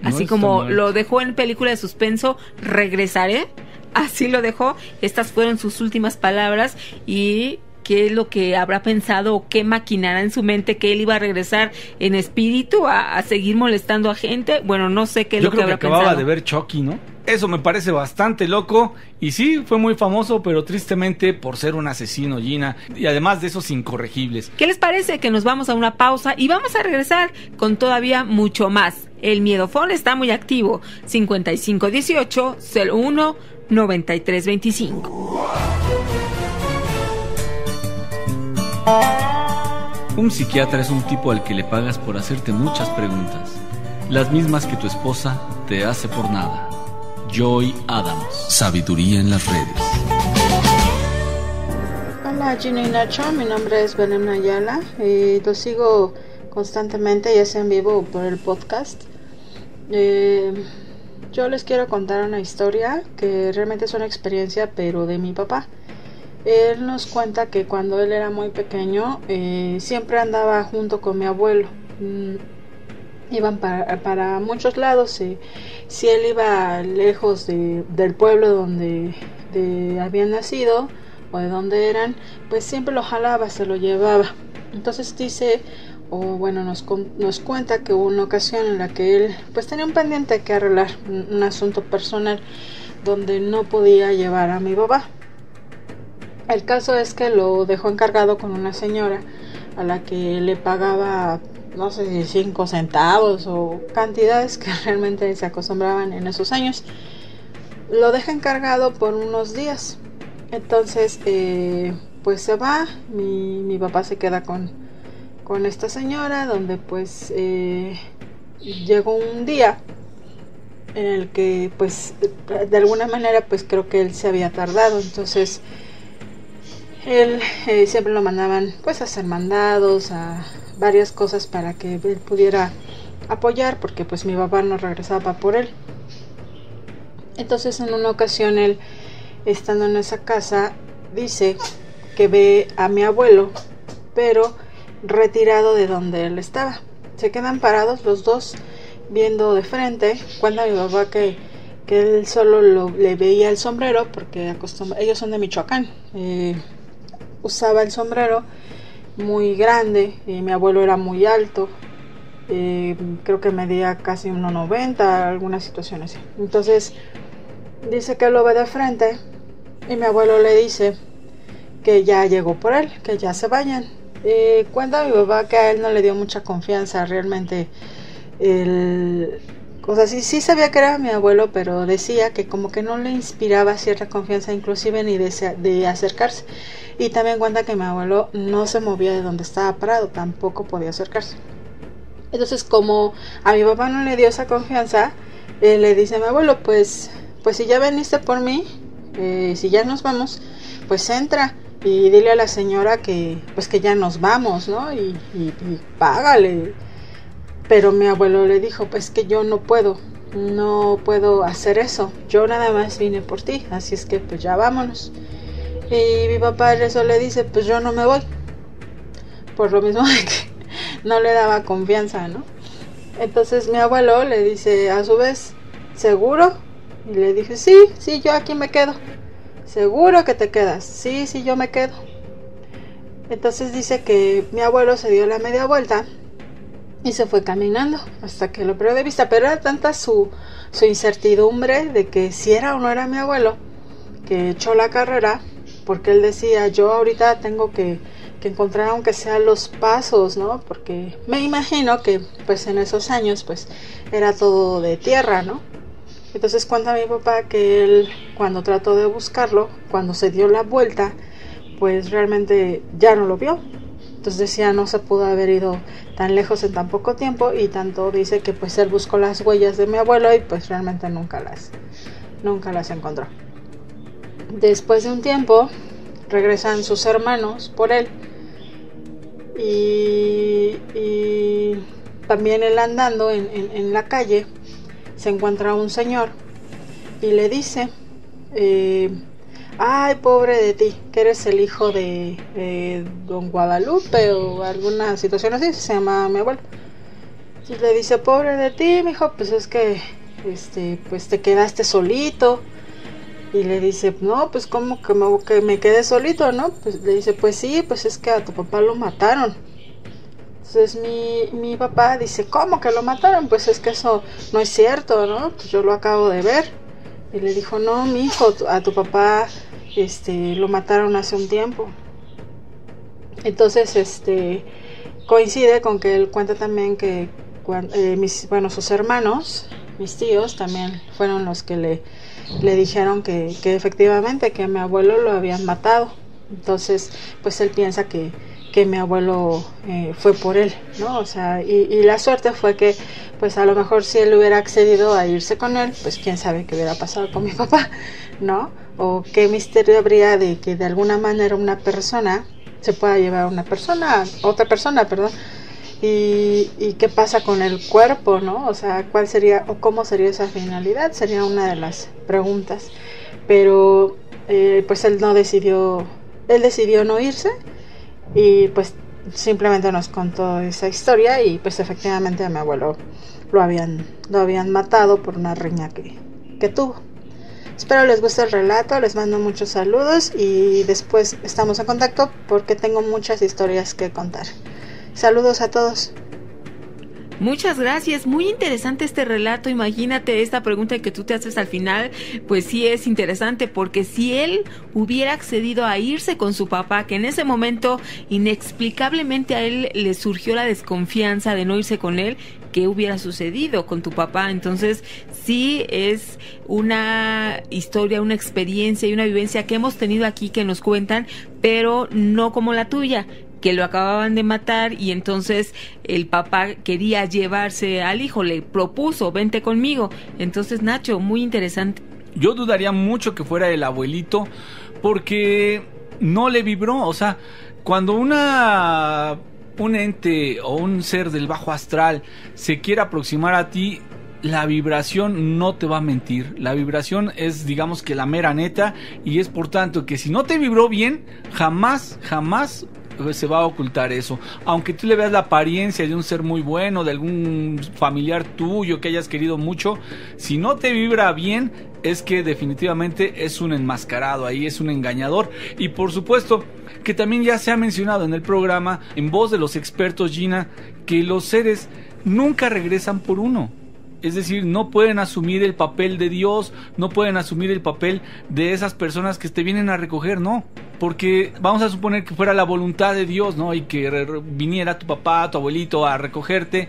A: Así como lo dejó en película de suspenso, regresaré, así lo dejó. Estas fueron sus últimas palabras, y qué es lo que habrá pensado o qué maquinará en su mente, que él iba a regresar en espíritu a seguir molestando a gente. Bueno, no sé qué es lo que habrá pensado.
H: Yo creo que acababa de ver Chucky, ¿no? Eso me parece bastante loco, y sí, fue muy famoso, pero tristemente por ser un asesino, Gina, y además de esos incorregibles.
A: ¿Qué les parece que nos vamos a una pausa y vamos a regresar con todavía mucho más? El Miedofón está muy activo, 5518-01-9325.
B: Un psiquiatra es un tipo al que le pagas por hacerte muchas preguntas, las mismas que tu esposa te hace por nada. Joy Adams. Sabiduría en las redes.
J: Hola Gina y Nacho, mi nombre es Belén Ayala y los sigo constantemente, ya sea en vivo o por el podcast. Yo les quiero contar una historia que realmente es una experiencia, pero de mi papá. Él nos cuenta que cuando él era muy pequeño siempre andaba junto con mi abuelo. Iban para muchos lados. Si él iba lejos del pueblo donde habían nacido o de donde eran, pues siempre lo jalaba, se lo llevaba. Entonces dice, nos cuenta que hubo una ocasión en la que él pues tenía un pendiente que arreglar, un asunto personal donde no podía llevar a mi papá. El caso es que lo dejó encargado con una señora a la que le pagaba, no sé si 5 centavos o cantidades que realmente se acostumbraban en esos años. Lo deja encargado por unos días. Entonces pues se va, mi papá se queda con esta señora, donde pues llegó un día en el que pues de alguna manera pues creo que él se había tardado. Entonces él siempre lo mandaban pues a hacer mandados, a varias cosas para que él pudiera apoyar, porque pues mi papá no regresaba por él. Entonces en una ocasión él, estando en esa casa, dice que ve a mi abuelo, pero retirado de donde él estaba. Se quedan parados los dos viendo de frente. Cuenta mi papá que él solo le veía el sombrero, porque ellos son de Michoacán. Usaba el sombrero muy grande, y mi abuelo era muy alto, creo que medía casi 1.90, alguna situación así. Entonces dice que lo ve de frente, y mi abuelo le dice que ya llegó por él, que ya se vayan. Cuenta mi papá que a él no le dio mucha confianza realmente O sea, sí sabía que era mi abuelo, pero decía que como que no le inspiraba cierta confianza, inclusive ni de acercarse. Y también cuenta que mi abuelo no se movía de donde estaba parado, tampoco podía acercarse. Entonces, como a mi papá no le dio esa confianza, le dice a mi abuelo, pues si ya veniste por mí, si ya nos vamos, pues entra y dile a la señora que pues que ya nos vamos, ¿no? Y págale. Pero mi abuelo le dijo, pues que yo no puedo hacer eso, yo nada más vine por ti, así es que pues ya vámonos. Y mi papá eso le dice, pues yo no me voy, por lo mismo de que no le daba confianza, ¿no? Entonces mi abuelo le dice a su vez, ¿seguro? Y le dije, sí, yo aquí me quedo. ¿Seguro que te quedas? Sí, yo me quedo. Entonces dice que mi abuelo se dio la media vuelta y se fue caminando hasta que lo perdió de vista, pero era tanta su incertidumbre de que si era o no era mi abuelo, que echó la carrera, porque él decía, yo ahorita tengo que encontrar aunque sea los pasos, ¿no? Porque me imagino que pues en esos años pues era todo de tierra, ¿no? Entonces cuenta mi papá que él, cuando trató de buscarlo, cuando se dio la vuelta, pues realmente ya no lo vio. Entonces decía, no se pudo haber ido tan lejos en tan poco tiempo, y tanto dice que pues él buscó las huellas de mi abuelo y pues realmente nunca las encontró. Después de un tiempo regresan sus hermanos por él y también él andando en la calle se encuentra un señor y le dice, ay, pobre de ti, que eres el hijo de don Guadalupe o alguna situación así, se llama mi abuelo. Y le dice, pobre de ti, mijo, pues es que pues te quedaste solito. Y le dice, no, pues como que me quedé solito, ¿no? Pues le dice, pues sí, pues es que a tu papá lo mataron. Entonces mi papá dice, ¿cómo que lo mataron? Pues es que eso no es cierto, ¿no? Pues yo lo acabo de ver. Y le dijo, no, mi hijo, a tu papá lo mataron hace un tiempo. Entonces coincide con que él cuenta también que sus hermanos, mis tíos, también fueron los que le dijeron que efectivamente que a mi abuelo lo habían matado. Entonces pues él piensa que mi abuelo fue por él, ¿no? O sea, y la suerte fue que pues a lo mejor si él hubiera accedido a irse con él, pues quién sabe qué hubiera pasado con mi papá, ¿no? O qué misterio habría de que de alguna manera una persona se pueda llevar a otra persona, y qué pasa con el cuerpo, ¿no? O sea, cuál sería o cómo sería esa finalidad, sería una de las preguntas. Pero pues él decidió no irse, y pues simplemente nos contó esa historia, y pues efectivamente a mi abuelo lo habían matado por una riña que tuvo. Espero les guste el relato, les mando muchos saludos y después estamos en contacto porque tengo muchas historias que contar. Saludos a todos.
A: Muchas gracias, muy interesante este relato. Imagínate esta pregunta que tú te haces al final, pues sí es interesante, porque si él hubiera accedido a irse con su papá, que en ese momento inexplicablemente a él le surgió la desconfianza de no irse con él, ¿qué hubiera sucedido con tu papá? Entonces sí es una historia, una experiencia y una vivencia que hemos tenido aquí que nos cuentan, pero no como la tuya, que lo acababan de matar y entonces el papá quería llevarse al hijo, le propuso, vente conmigo. Entonces, Nacho, muy interesante.
H: Yo dudaría mucho que fuera el abuelito, porque no le vibró. O sea, cuando un ente o un ser del bajo astral se quiere aproximar a ti, la vibración no te va a mentir. La vibración es, digamos que la mera neta, y es por tanto que si no te vibró bien, jamás se va a ocultar eso. Aunque tú le veas la apariencia de un ser muy bueno, de algún familiar tuyo que hayas querido mucho, si no te vibra bien, es que definitivamente es un enmascarado ahí, es un engañador. Y por supuesto que también ya se ha mencionado en el programa, en voz de los expertos, Gina, que los seres nunca regresan por uno. Es decir, no pueden asumir el papel de Dios, no pueden asumir el papel de esas personas que te vienen a recoger, no. Porque vamos a suponer que fuera la voluntad de Dios, ¿no? Y que viniera tu papá, tu abuelito a recogerte,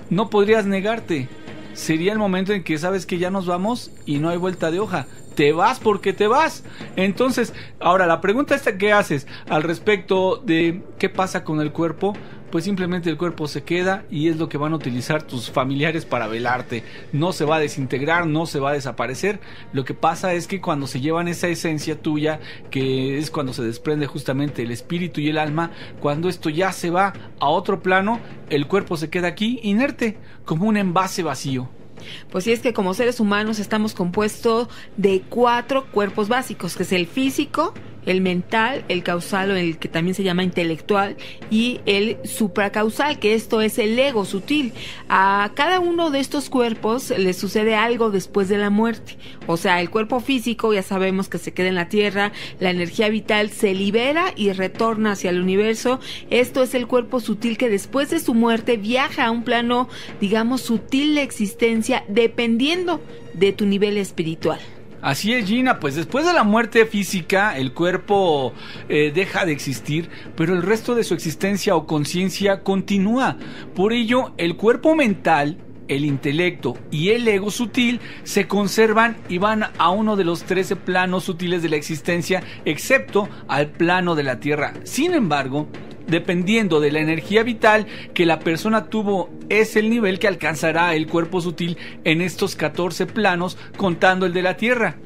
H: no podrías negarte. Sería el momento en que sabes que ya nos vamos y no hay vuelta de hoja. Te vas porque te vas. Entonces, ahora la pregunta esta que haces al respecto de qué pasa con el cuerpo, pues simplemente el cuerpo se queda y es lo que van a utilizar tus familiares para velarte. No se va a desintegrar, no se va a desaparecer. Lo que pasa es que cuando se llevan esa esencia tuya, que es cuando se desprende justamente el espíritu y el alma, cuando esto ya se va a otro plano, el cuerpo se queda aquí inerte, como un envase vacío.
A: Pues sí, es que como seres humanos estamos compuestos de 4 cuerpos básicos, que es el físico, el mental, el causal, o el que también se llama intelectual, y el supracausal, que esto es el ego sutil. A cada uno de estos cuerpos le sucede algo después de la muerte. O sea, el cuerpo físico ya sabemos que se queda en la tierra, la energía vital se libera y retorna hacia el universo. Esto es el cuerpo sutil que después de su muerte viaja a un plano, digamos, sutil de existencia, dependiendo de tu nivel espiritual.
H: Así es, Gina, pues después de la muerte física el cuerpo deja de existir, pero el resto de su existencia o conciencia continúa. Por ello, el cuerpo mental, el intelecto y el ego sutil se conservan y van a uno de los 13 planos sutiles de la existencia, excepto al plano de la Tierra. Sin embargo, dependiendo de la energía vital que la persona tuvo, es el nivel que alcanzará el cuerpo sutil en estos 14 planos, contando el de la Tierra.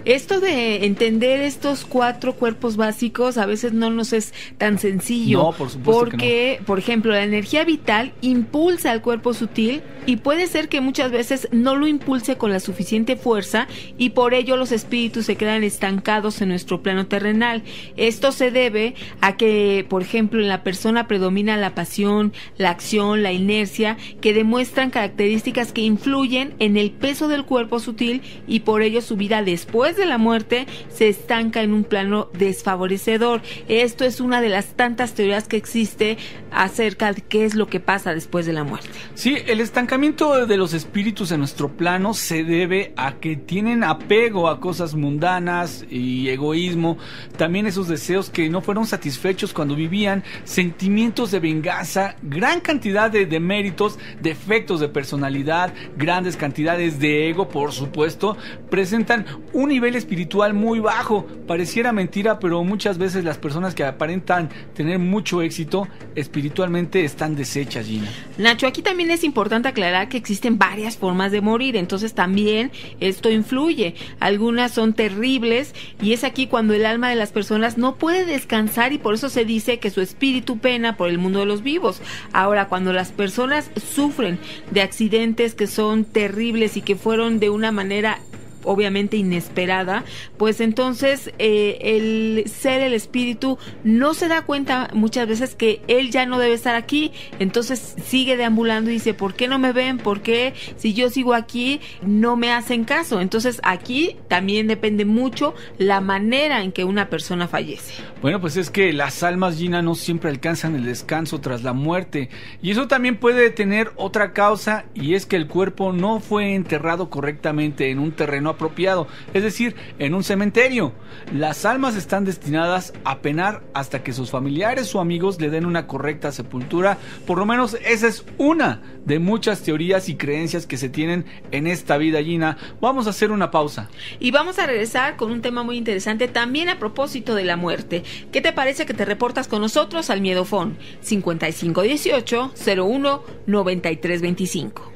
A: Esto de entender estos 4 cuerpos básicos a veces no nos es tan sencillo.
H: No, por supuesto
A: porque,
H: que no.
A: Por ejemplo, la energía vital impulsa al cuerpo sutil y puede ser que muchas veces no lo impulse con la suficiente fuerza y por ello los espíritus se quedan estancados en nuestro plano terrenal. Esto se debe a que, por ejemplo, en la persona predomina la pasión, la acción, la inercia, que demuestran características que influyen en el peso del cuerpo sutil y por ello su vida después de la muerte se estanca en un plano desfavorecedor. Esto es una de las tantas teorías que existe acerca de qué es lo que pasa después de la muerte.
H: Sí, el estancamiento de los espíritus en nuestro plano se debe a que tienen apego a cosas mundanas y egoísmo, también esos deseos que no fueron satisfechos cuando vivían, sentimientos de venganza, gran cantidad de deméritos, defectos de personalidad, grandes cantidades de ego, por supuesto, presentan un nivel espiritual muy bajo. Pareciera mentira, pero muchas veces las personas que aparentan tener mucho éxito espiritualmente están deshechas, Gina.
A: Nacho, aquí también es importante aclarar que existen varias formas de morir, entonces también esto influye. Algunas son terribles y es aquí cuando el alma de las personas no puede descansar y por eso se dice que su espíritu pena por el mundo de los vivos. Ahora, cuando las personas sufren de accidentes que son terribles y que fueron de una manera obviamente inesperada, pues entonces el espíritu no se da cuenta muchas veces que él ya no debe estar aquí, entonces sigue deambulando y dice, ¿por qué no me ven? ¿Por qué si yo sigo aquí no me hacen caso? Entonces aquí también depende mucho la manera en que una persona fallece.
H: Bueno, pues es que las almas, Gina, no siempre alcanzan el descanso tras la muerte y eso también puede tener otra causa, y es que el cuerpo no fue enterrado correctamente en un terreno apropiado, es decir, en un cementerio. Las almas están destinadas a penar hasta que sus familiares o amigos le den una correcta sepultura. Por lo menos esa es una de muchas teorías y creencias que se tienen en esta vida, Gina. Vamos a hacer una pausa
A: y vamos a regresar con un tema muy interesante también a propósito de la muerte. ¿Qué te parece que te reportas con nosotros al Miedofón 5518 01 9325?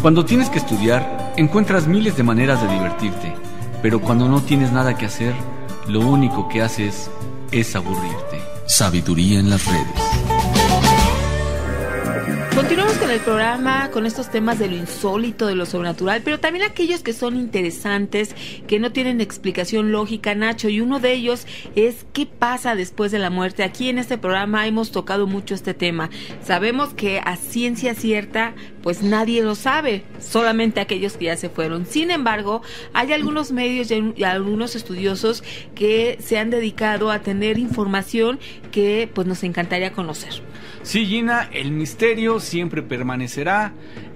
B: Cuando tienes que estudiar, encuentras miles de maneras de divertirte, pero cuando no tienes nada que hacer, lo único que haces es aburrirte. Sabiduría en las redes.
A: Continuamos con el programa, con estos temas de lo insólito, de lo sobrenatural, pero también aquellos que son interesantes, que no tienen explicación lógica, Nacho, y uno de ellos es ¿qué pasa después de la muerte? Aquí en este programa hemos tocado mucho este tema. Sabemos que a ciencia cierta, pues nadie lo sabe, solamente aquellos que ya se fueron. Sin embargo, hay algunos medios y algunos estudiosos que se han dedicado a tener información que pues nos encantaría conocer.
H: Sí, Gina, el misterio siempre permanecerá.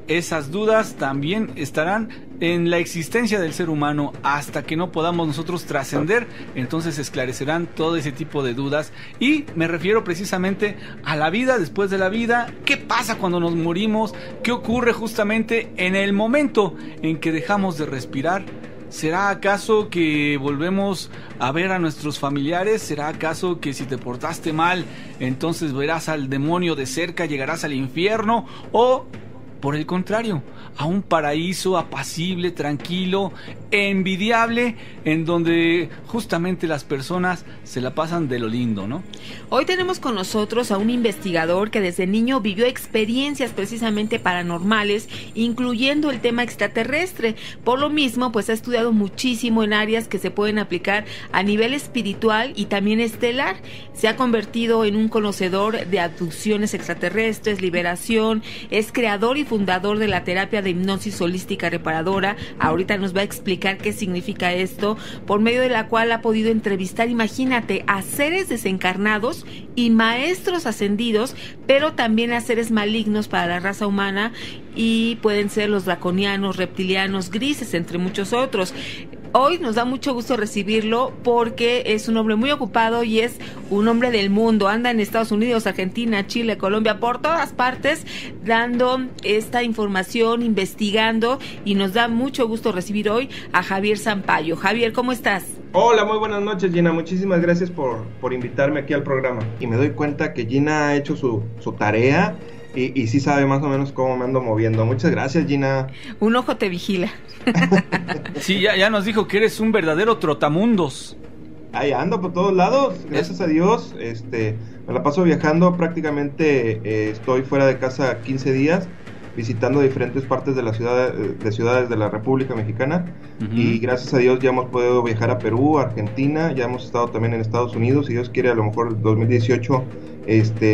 H: Esas dudas también estarán en la existencia del ser humano hasta que no podamos nosotros trascender. Entonces esclarecerán todo ese tipo de dudas. Y me refiero precisamente a la vida después de la vida. ¿Qué pasa cuando nos morimos? ¿Qué ocurre justamente en el momento en que dejamos de respirar? ¿Será acaso que volvemos a ver a nuestros familiares? ¿Será acaso que si te portaste mal, entonces verás al demonio de cerca, llegarás al infierno? ¿O, por el contrario, a un paraíso apacible, tranquilo, envidiable, en donde justamente las personas se la pasan de lo lindo, ¿no?
A: Hoy tenemos con nosotros a un investigador que desde niño vivió experiencias precisamente paranormales, incluyendo el tema extraterrestre. Por lo mismo, pues ha estudiado muchísimo en áreas que se pueden aplicar a nivel espiritual y también estelar. Se ha convertido en un conocedor de abducciones extraterrestres, liberación, es creador y fundador de la terapia de hipnosis holística reparadora. Ahorita nos va a explicar qué significa esto, por medio de la cual ha podido entrevistar, imagínate, a seres desencarnados y maestros ascendidos, pero también a seres malignos para la raza humana, y pueden ser los draconianos, reptilianos, grises, entre muchos otros. Hoy nos da mucho gusto recibirlo porque es un hombre muy ocupado y es un hombre del mundo. Anda en Estados Unidos, Argentina, Chile, Colombia, por todas partes dando esta información, investigando, y nos da mucho gusto recibir hoy a Javier Sampaio. Javier, ¿cómo estás?
K: Hola, muy buenas noches, Gina. Muchísimas gracias por invitarme aquí al programa. Y me doy cuenta que Gina ha hecho su tarea y sí sabe más o menos cómo me ando moviendo. Muchas gracias, Gina.
A: Un ojo te vigila.
H: Sí, ya nos dijo que eres un verdadero trotamundos.
K: Ahí ando por todos lados, gracias a Dios. Me la paso viajando, prácticamente estoy fuera de casa 15 días, visitando diferentes partes de la ciudades de la República Mexicana. Y gracias a Dios ya hemos podido viajar a Perú, a Argentina, ya hemos estado también en Estados Unidos. Si Dios quiere, a lo mejor en 2018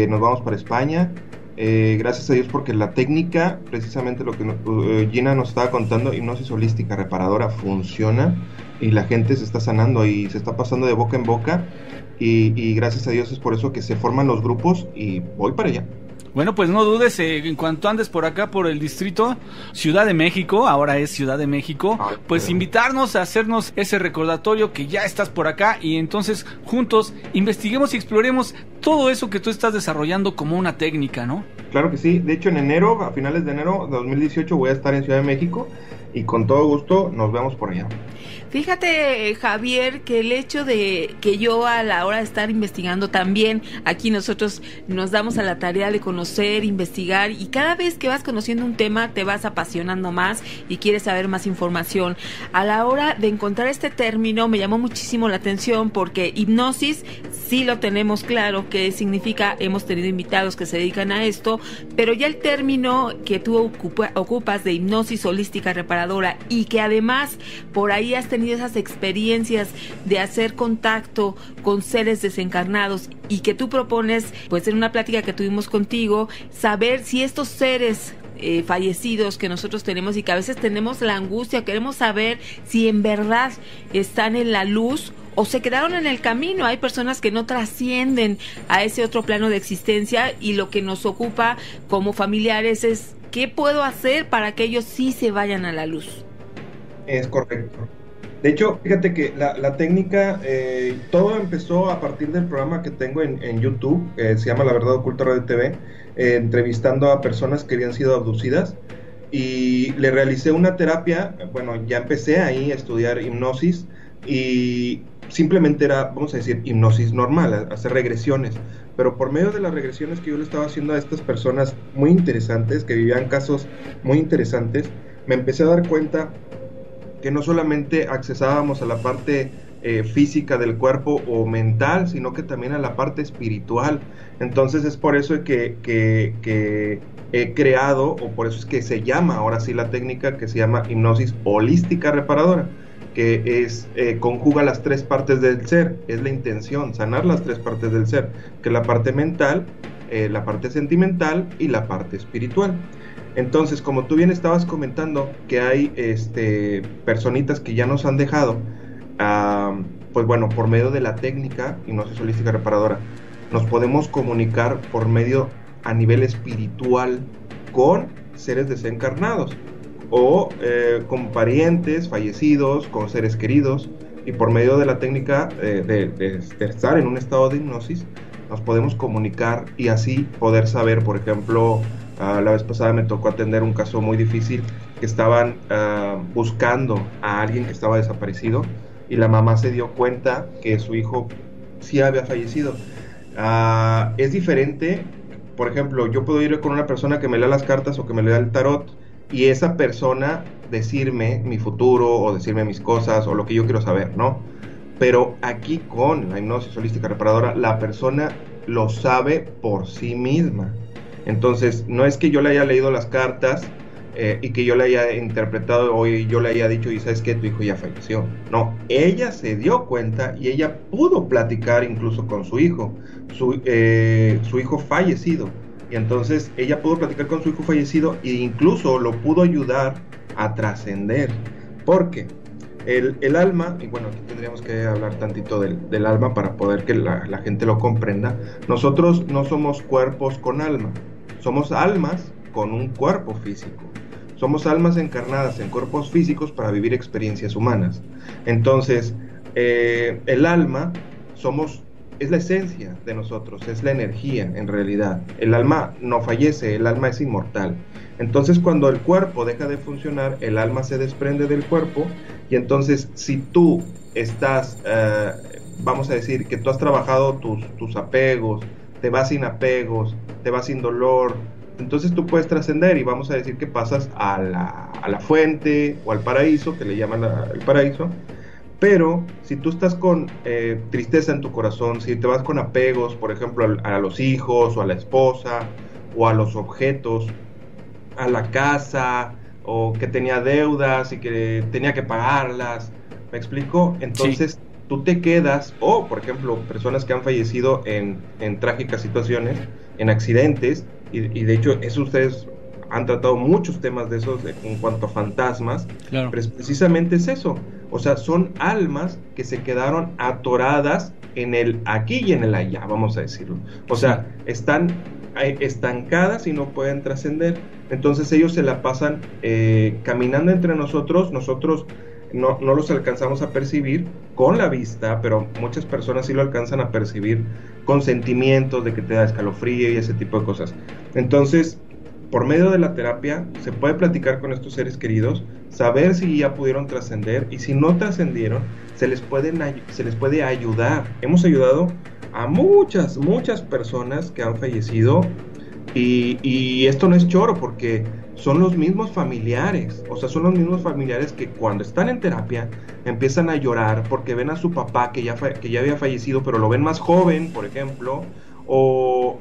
K: nos vamos para España. Gracias a Dios, porque la técnica, precisamente lo que Gina nos estaba contando, hipnosis holística reparadora, funciona y la gente se está sanando y se está pasando de boca en boca, y gracias a Dios es por eso que se forman los grupos y voy para allá.
H: Bueno, pues no dudes, en cuanto andes por acá, por el distrito Ciudad de México, ahora es Ciudad de México, pues invitarnos a hacernos ese recordatorio que ya estás por acá, y entonces juntos investiguemos y exploremos todo eso que tú estás desarrollando como una técnica, ¿no? Claro que sí. De hecho, en enero, a finales de enero de 2018, voy a estar en Ciudad de México y con todo gusto nos vemos por allá.
A: Fíjate, Javier, que el hecho de que yo a la hora de estar investigando también, aquí nosotros nos damos a la tarea de conocer, investigar, y cada vez que vas conociendo un tema te vas apasionando más y quieres saber más información. A la hora de encontrar este término me llamó muchísimo la atención, porque hipnosis sí lo tenemos claro qué significa, hemos tenido invitados que se dedican a esto, pero ya el término que tú ocupas de hipnosis holística reparadora, y que además por ahí has tenido esas experiencias de hacer contacto con seres desencarnados, y que tú propones, pues en una plática que tuvimos contigo, saber si estos seres fallecidos que nosotros tenemos, y que a veces tenemos la angustia, queremos saber si en verdad están en la luz o se quedaron en el camino. Hay personas que no trascienden a ese otro plano de existencia, y lo que nos ocupa como familiares es ¿qué puedo hacer para que ellos sí se vayan a la luz?
K: Es correcto. De hecho, fíjate que la técnica, todo empezó a partir del programa que tengo en YouTube, se llama La Verdad Oculta Radio TV, entrevistando a personas que habían sido abducidas, y le realicé una terapia. Bueno, ya empecé ahí a estudiar hipnosis, y simplemente era, vamos a decir, hipnosis normal, hacer regresiones, pero por medio de las regresiones que yo le estaba haciendo a estas personas muy interesantes, que vivían casos muy interesantes, me empecé a dar cuenta que no solamente accesábamos a la parte física del cuerpo o mental, sino que también a la parte espiritual. Entonces es por eso que he creado, o por eso es que se llama ahora sí la técnica, que se llama hipnosis holística reparadora, que es conjuga las tres partes del ser. Es la intención, sanar las tres partes del ser, que es la parte mental, la parte sentimental y la parte espiritual. Entonces, como tú bien estabas comentando, que hay personitas que ya nos han dejado, pues bueno, por medio de la técnica hipnosis holística reparadora, nos podemos comunicar por medio a nivel espiritual con seres desencarnados, o con parientes fallecidos, con seres queridos, y por medio de la técnica de estar en un estado de hipnosis, nos podemos comunicar y así poder saber. Por ejemplo, la vez pasada me tocó atender un caso muy difícil, que estaban buscando a alguien que estaba desaparecido, y la mamá se dio cuenta que su hijo sí había fallecido. Es diferente, por ejemplo, yo puedo ir con una persona que me lea las cartas o que me lea el tarot, y esa persona decirme mi futuro o decirme mis cosas o lo que yo quiero saber, ¿no? Pero aquí con la hipnosis holística reparadora, la persona lo sabe por sí misma. Entonces, no es que yo le haya leído las cartas y que yo le haya interpretado o yo le haya dicho, y sabes que tu hijo ya falleció. No, ella se dio cuenta y ella pudo platicar incluso con su hijo, su hijo fallecido. Y entonces ella pudo platicar con su hijo fallecido e incluso lo pudo ayudar a trascender. Porque el alma, y bueno, aquí tendríamos que hablar tantito del alma para poder que la gente lo comprenda. Nosotros no somos cuerpos con alma, somos almas con un cuerpo físico. Somos almas encarnadas en cuerpos físicos para vivir experiencias humanas. Entonces, el alma es la esencia de nosotros, es la energía en realidad. El alma no fallece, el alma es inmortal. Entonces, cuando el cuerpo deja de funcionar, el alma se desprende del cuerpo, y entonces si tú estás, vamos a decir que tú has trabajado tus apegos, te vas sin apegos, te vas sin dolor, entonces tú puedes trascender y vamos a decir que pasas a la fuente o al paraíso, que le llaman el paraíso. Pero si tú estás con tristeza en tu corazón, si te vas con apegos, por ejemplo, a los hijos o a la esposa o a los objetos, a la casa, o que tenía deudas y que tenía que pagarlas, ¿me explico? Entonces sí, tú te quedas, o por ejemplo, personas que han fallecido en trágicas situaciones, en accidentes, y de hecho eso ustedes han tratado muchos temas de esos en cuanto a fantasmas, claro. Pero precisamente es eso, o sea, son almas que se quedaron atoradas en el aquí y en el allá, vamos a decirlo, o sea, están estancadas y no pueden trascender. Entonces ellos se la pasan caminando entre nosotros no los alcanzamos a percibir con la vista, pero muchas personas sí lo alcanzan a percibir con sentimientos de que te da escalofrío y ese tipo de cosas. Entonces, por medio de la terapia se puede platicar con estos seres queridos, saber si ya pudieron trascender, y si no trascendieron, se les puede ayudar. Hemos ayudado a muchas personas que han fallecido, y esto no es choro, porque son los mismos familiares, o sea, son los mismos familiares que cuando están en terapia empiezan a llorar porque ven a su papá que ya había fallecido, pero lo ven más joven, por ejemplo,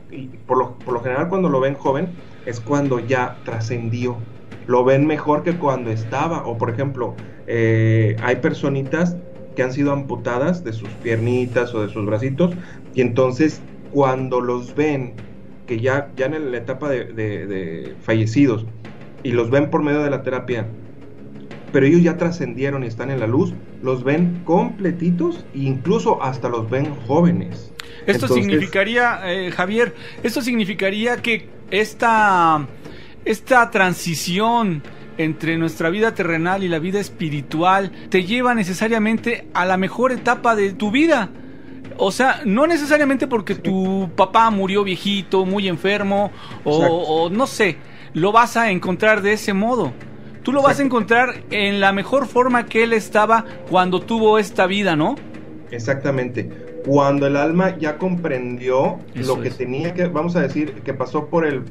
K: y por lo general cuando lo ven joven es cuando ya trascendió, lo ven mejor que cuando estaba, o por ejemplo, hay personitas que han sido amputadas de sus piernitas o de sus bracitos, y entonces cuando los ven, que ya en la etapa de fallecidos, y los ven por medio de la terapia, pero ellos ya trascendieron y están en la luz, los ven completitos e incluso hasta los ven jóvenes.
H: Esto significaría, Javier, esto significaría que esta transición entre nuestra vida terrenal y la vida espiritual te lleva necesariamente a la mejor etapa de tu vida. O sea, no necesariamente porque tu papá murió viejito, muy enfermo, o no sé, lo vas a encontrar de ese modo. Tú lo vas a encontrar en la mejor forma que él estaba cuando tuvo esta vida, ¿no?
K: Exactamente. Cuando el alma ya comprendió lo que tenía que, vamos a decir, que pasó por el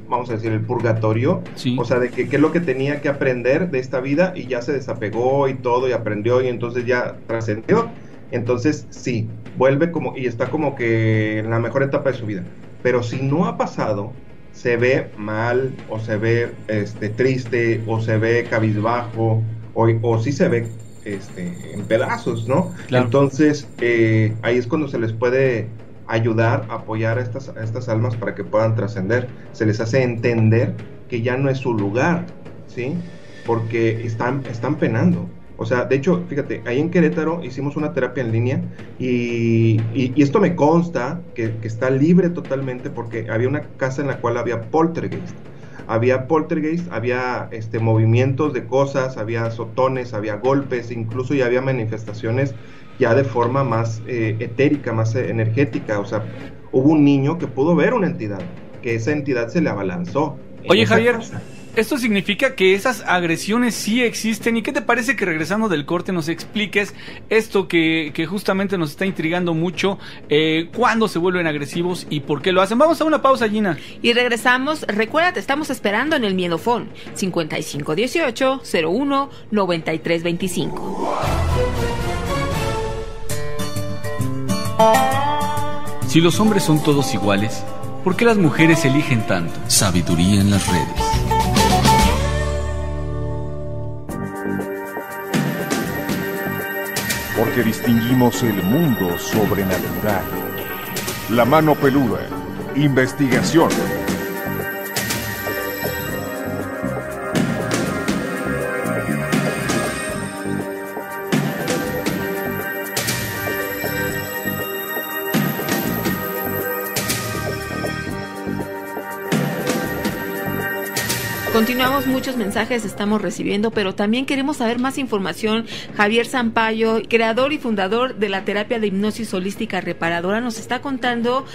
K: purgatorio, sí. O sea, de que qué es lo que tenía que aprender de esta vida, y ya se desapegó y todo, y aprendió, y entonces ya trascendió. Entonces sí, vuelve como, y está como que en la mejor etapa de su vida. Pero si no ha pasado, se ve mal, o se ve triste, o se ve cabizbajo, o sí se ve en pedazos, ¿no? Claro. Entonces ahí es cuando se les puede ayudar, apoyar a estas almas para que puedan trascender. Se les hace entender que ya no es su lugar, ¿sí? Porque están penando. O sea, de hecho, fíjate, ahí en Querétaro hicimos una terapia en línea y esto me consta que está libre totalmente, porque había una casa en la cual había poltergeist. Había movimientos de cosas, había azotones, había golpes, incluso ya había manifestaciones ya de forma más etérica, más energética. O sea, hubo un niño que pudo ver una entidad, que esa entidad se le abalanzó.
H: Oye, Javier, esto significa que esas agresiones sí existen. ¿Y qué te parece que regresando del corte nos expliques esto que justamente nos está intrigando mucho? ¿Cuándo se vuelven agresivos y por qué lo hacen? Vamos a una pausa, Gina.
A: Y regresamos. Recuerda, te estamos esperando en el Miedofón 5518-01-9325.
B: Si los hombres son todos iguales, ¿por qué las mujeres eligen tanto? Sabiduría en las redes.
C: Porque distinguimos el mundo sobrenatural. La mano peluda. Investigación.
A: Continuamos, muchos mensajes estamos recibiendo, pero también queremos saber más información. Javier Sampaio, creador y fundador de la terapia de hipnosis holística reparadora, nos está contando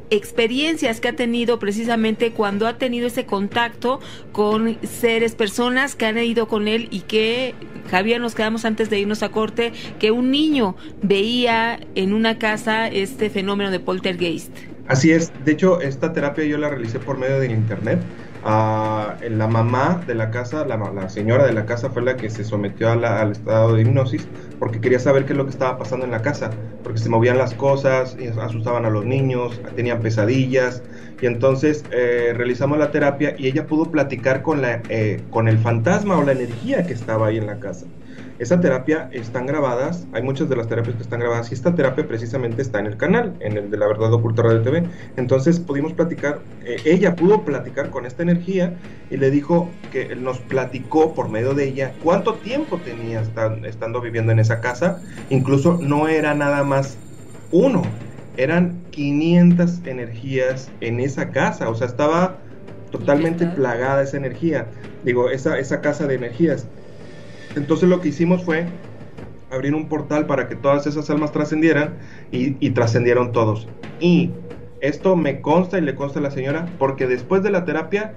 A: experiencias que ha tenido precisamente cuando ha tenido ese contacto con seres, personas que han ido con él, y que, Javier, nos quedamos antes de irnos a corte, que un niño veía en una casa este fenómeno de poltergeist.
K: Así es, de hecho esta terapia yo la realicé por medio del internet. La mamá de la casa, la señora de la casa fue la que se sometió al estado de hipnosis, porque quería saber qué es lo que estaba pasando en la casa, porque se movían las cosas, asustaban a los niños, tenían pesadillas, y entonces realizamos la terapia y ella pudo platicar con el fantasma o la energía que estaba ahí en la casa. Esa terapia están grabadas, hay muchas de las terapias que están grabadas, y esta terapia precisamente está en el canal, en el de La Verdad Oculta Radio TV. Entonces pudimos platicar, ella pudo platicar con esta energía y le dijo que nos platicó por medio de ella cuánto tiempo tenía estando viviendo en esa casa. Incluso no era nada más uno, eran 500 energías en esa casa, o sea, estaba totalmente plagada esa energía, esa casa de energías. Entonces lo que hicimos fue abrir un portal para que todas esas almas trascendieran, y trascendieron todos. Y esto me consta y le consta a la señora, porque después de la terapia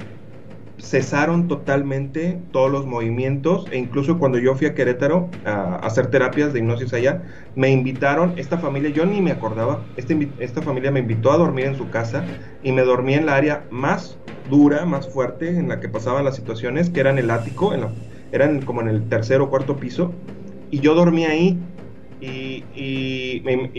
K: cesaron totalmente todos los movimientos, e incluso cuando yo fui a Querétaro a hacer terapias de hipnosis allá, me invitaron, esta familia, yo ni me acordaba, esta familia me invitó a dormir en su casa, y me dormí en la área más dura, más fuerte, en la que pasaban las situaciones, que era en el ático, eran como en el tercer o cuarto piso, y yo dormí ahí, y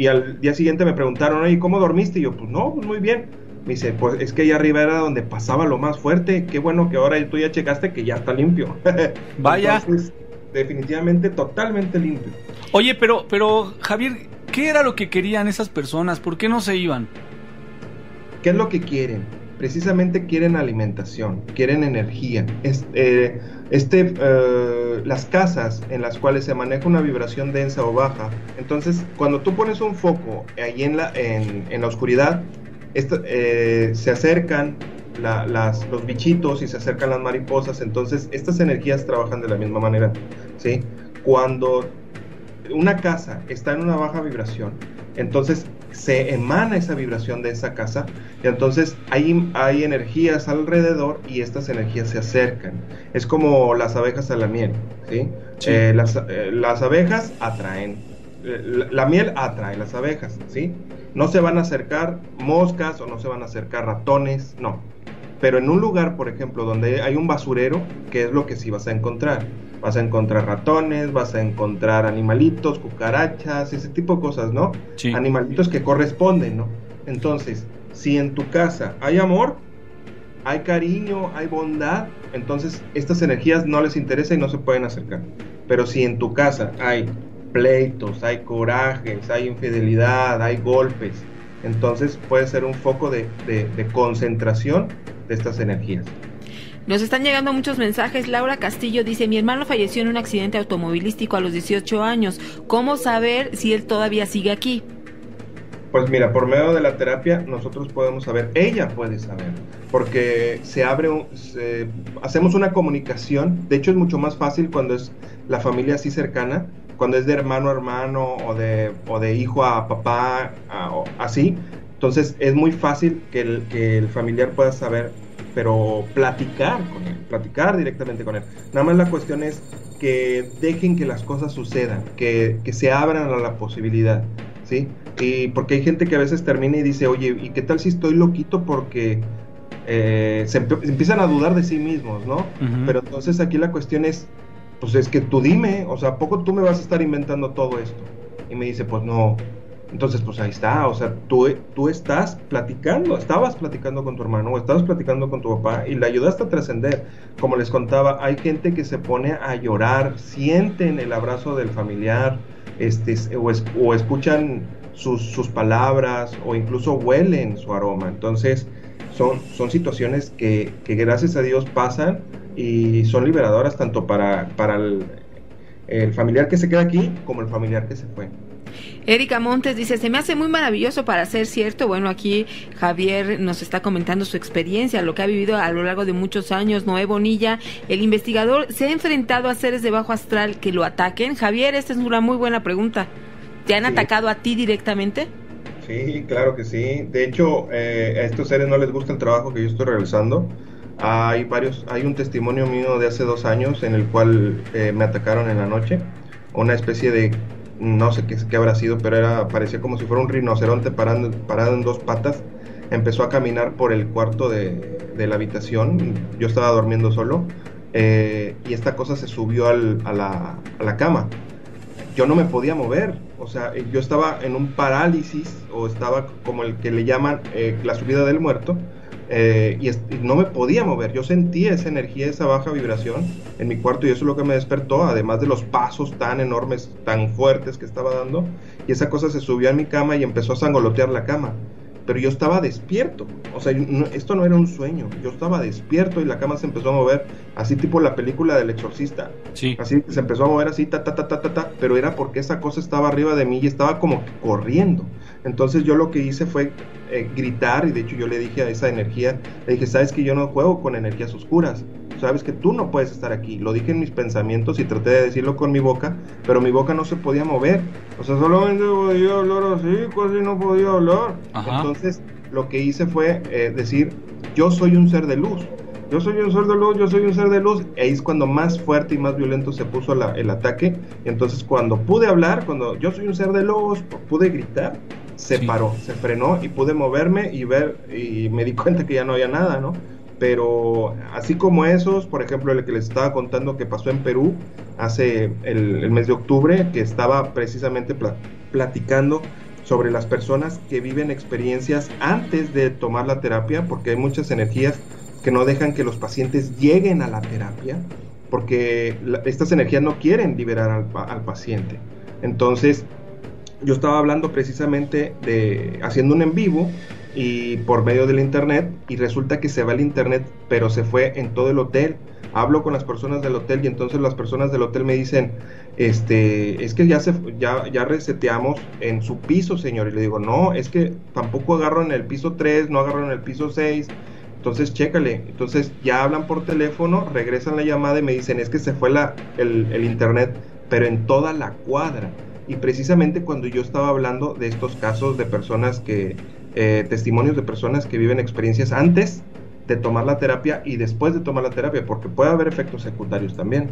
K: al día siguiente me preguntaron, oye, ¿cómo dormiste? Y yo, pues no, pues muy bien. Me dice, pues es que allá arriba era donde pasaba lo más fuerte, qué bueno que ahora tú ya checaste que ya está limpio.
H: Vaya.
K: Entonces, definitivamente totalmente limpio.
H: Oye, pero Javier, ¿qué era lo que querían esas personas? ¿Por qué no se iban?
K: ¿Qué es lo que quieren? Precisamente quieren alimentación, quieren energía. Las casas en las cuales se maneja una vibración densa o baja, entonces cuando tú pones un foco ahí en la oscuridad, se acercan los bichitos y se acercan las mariposas. Entonces estas energías trabajan de la misma manera, ¿sí? Cuando una casa está en una baja vibración, entonces se emana esa vibración de esa casa, y entonces hay energías alrededor, y estas energías se acercan. Es como las abejas a la miel, ¿sí? Sí. Las abejas atraen, la miel atrae las abejas, ¿sí? No se van a acercar moscas o no se van a acercar ratones, no. Pero en un lugar, por ejemplo, donde hay un basurero, ¿qué es lo que sí vas a encontrar? Vas a encontrar ratones, vas a encontrar animalitos, cucarachas, ese tipo de cosas, ¿no?
H: Sí.
K: Animalitos que corresponden, ¿no? Entonces, si en tu casa hay amor, hay cariño, hay bondad, entonces estas energías no les interesa y no se pueden acercar. Pero si en tu casa hay pleitos, hay corajes, hay infidelidad, hay golpes, entonces puede ser un foco de concentración de estas energías.
A: Nos están llegando muchos mensajes. Laura Castillo dice: mi hermano falleció en un accidente automovilístico a los 18 años. ¿Cómo saber si él todavía sigue aquí?
K: Pues mira, por medio de la terapia nosotros podemos saber, ella puede saber, porque hacemos una comunicación. De hecho es mucho más fácil cuando es la familia así cercana, cuando es de hermano a hermano o de hijo a papá, así. Entonces es muy fácil que el familiar pueda saber, pero platicar con él, platicar directamente con él. Nada más la cuestión es que dejen que las cosas sucedan, que se abran a la posibilidad, ¿sí? Y porque hay gente que a veces termina y dice, oye, ¿y qué tal si estoy loquito? Porque empiezan a dudar de sí mismos, ¿no? Uh-huh. Pero entonces aquí la cuestión es, pues es que tú dime, o sea, ¿a poco tú me vas a estar inventando todo esto? Y me dice, pues no. Entonces, pues ahí está, o sea, tú estabas platicando con tu hermano o estabas platicando con tu papá y le ayudaste a trascender. Como les contaba, hay gente que se pone a llorar, sienten el abrazo del familiar, o escuchan sus palabras o incluso huelen su aroma. Entonces, son situaciones que gracias a Dios pasan y son liberadoras tanto para el familiar que se queda aquí como el familiar que se fue.
A: Erika Montes dice: se me hace muy maravilloso para ser cierto. Bueno, aquí Javier nos está comentando su experiencia, lo que ha vivido a lo largo de muchos años. Noé Bonilla, el investigador, ¿se ha enfrentado a seres de bajo astral que lo ataquen? Javier, esta es una muy buena pregunta. ¿Te han atacado a ti directamente?
K: Sí, claro que sí. De hecho, a estos seres no les gusta el trabajo que yo estoy realizando. Hay un testimonio mío de hace 2 años en el cual me atacaron en la noche. Una especie de, no sé qué habrá sido, pero parecía como si fuera un rinoceronte parado en 2 patas. Empezó a caminar por el cuarto de la habitación. Yo estaba durmiendo solo y esta cosa se subió a la cama. Yo no me podía mover, o sea, yo estaba en un parálisis, o estaba como el que le llaman la subida del muerto, y no me podía mover. Yo sentía esa energía, esa baja vibración en mi cuarto, y eso es lo que me despertó, además de los pasos tan enormes, tan fuertes que estaba dando, y esa cosa se subió a mi cama y empezó a sangolotear la cama. Pero yo estaba despierto, o sea, esto no era un sueño, yo estaba despierto y la cama se empezó a mover, así tipo la película del exorcista,
H: sí.
K: Así se empezó a mover así, pero era porque esa cosa estaba arriba de mí y estaba como corriendo. Entonces yo lo que hice fue gritar, y de hecho yo le dije a esa energía, le dije, sabes que yo no juego con energías oscuras, sabes que tú no puedes estar aquí. Lo dije en mis pensamientos y traté de decirlo con mi boca, pero mi boca no se podía mover, o sea, solamente podía hablar así, casi no podía hablar. Ajá. Entonces lo que hice fue decir, yo soy un ser de luz, yo soy un ser de luz, yo soy un ser de luz. Ahí es cuando más fuerte y más violento se puso el ataque. Y entonces cuando pude hablar, cuando yo soy un ser de luz, pude gritar, se paró, se frenó y pude moverme y ver, y me di cuenta que ya no había nada, ¿no? Pero así como esos, por ejemplo, el que les estaba contando que pasó en Perú hace el mes de octubre, que estaba precisamente platicando sobre las personas que viven experiencias antes de tomar la terapia, porque hay muchas energías que no dejan que los pacientes lleguen a la terapia, porque estas energías no quieren liberar al paciente. Entonces, yo estaba hablando precisamente haciendo un en vivo, y por medio del internet, y resulta que se va el internet, pero se fue en todo el hotel. Hablo con las personas del hotel y entonces las personas del hotel me dicen, es que ya reseteamos en su piso, señor. Y le digo, no, es que tampoco agarro en el piso 3, no agarro en el piso 6. Entonces chécale. Entonces ya hablan por teléfono, regresan la llamada y me dicen, es que se fue el internet, pero en toda la cuadra. Y precisamente cuando yo estaba hablando de estos casos de personas testimonios de personas que viven experiencias antes de tomar la terapia y después de tomar la terapia, porque puede haber efectos secundarios también.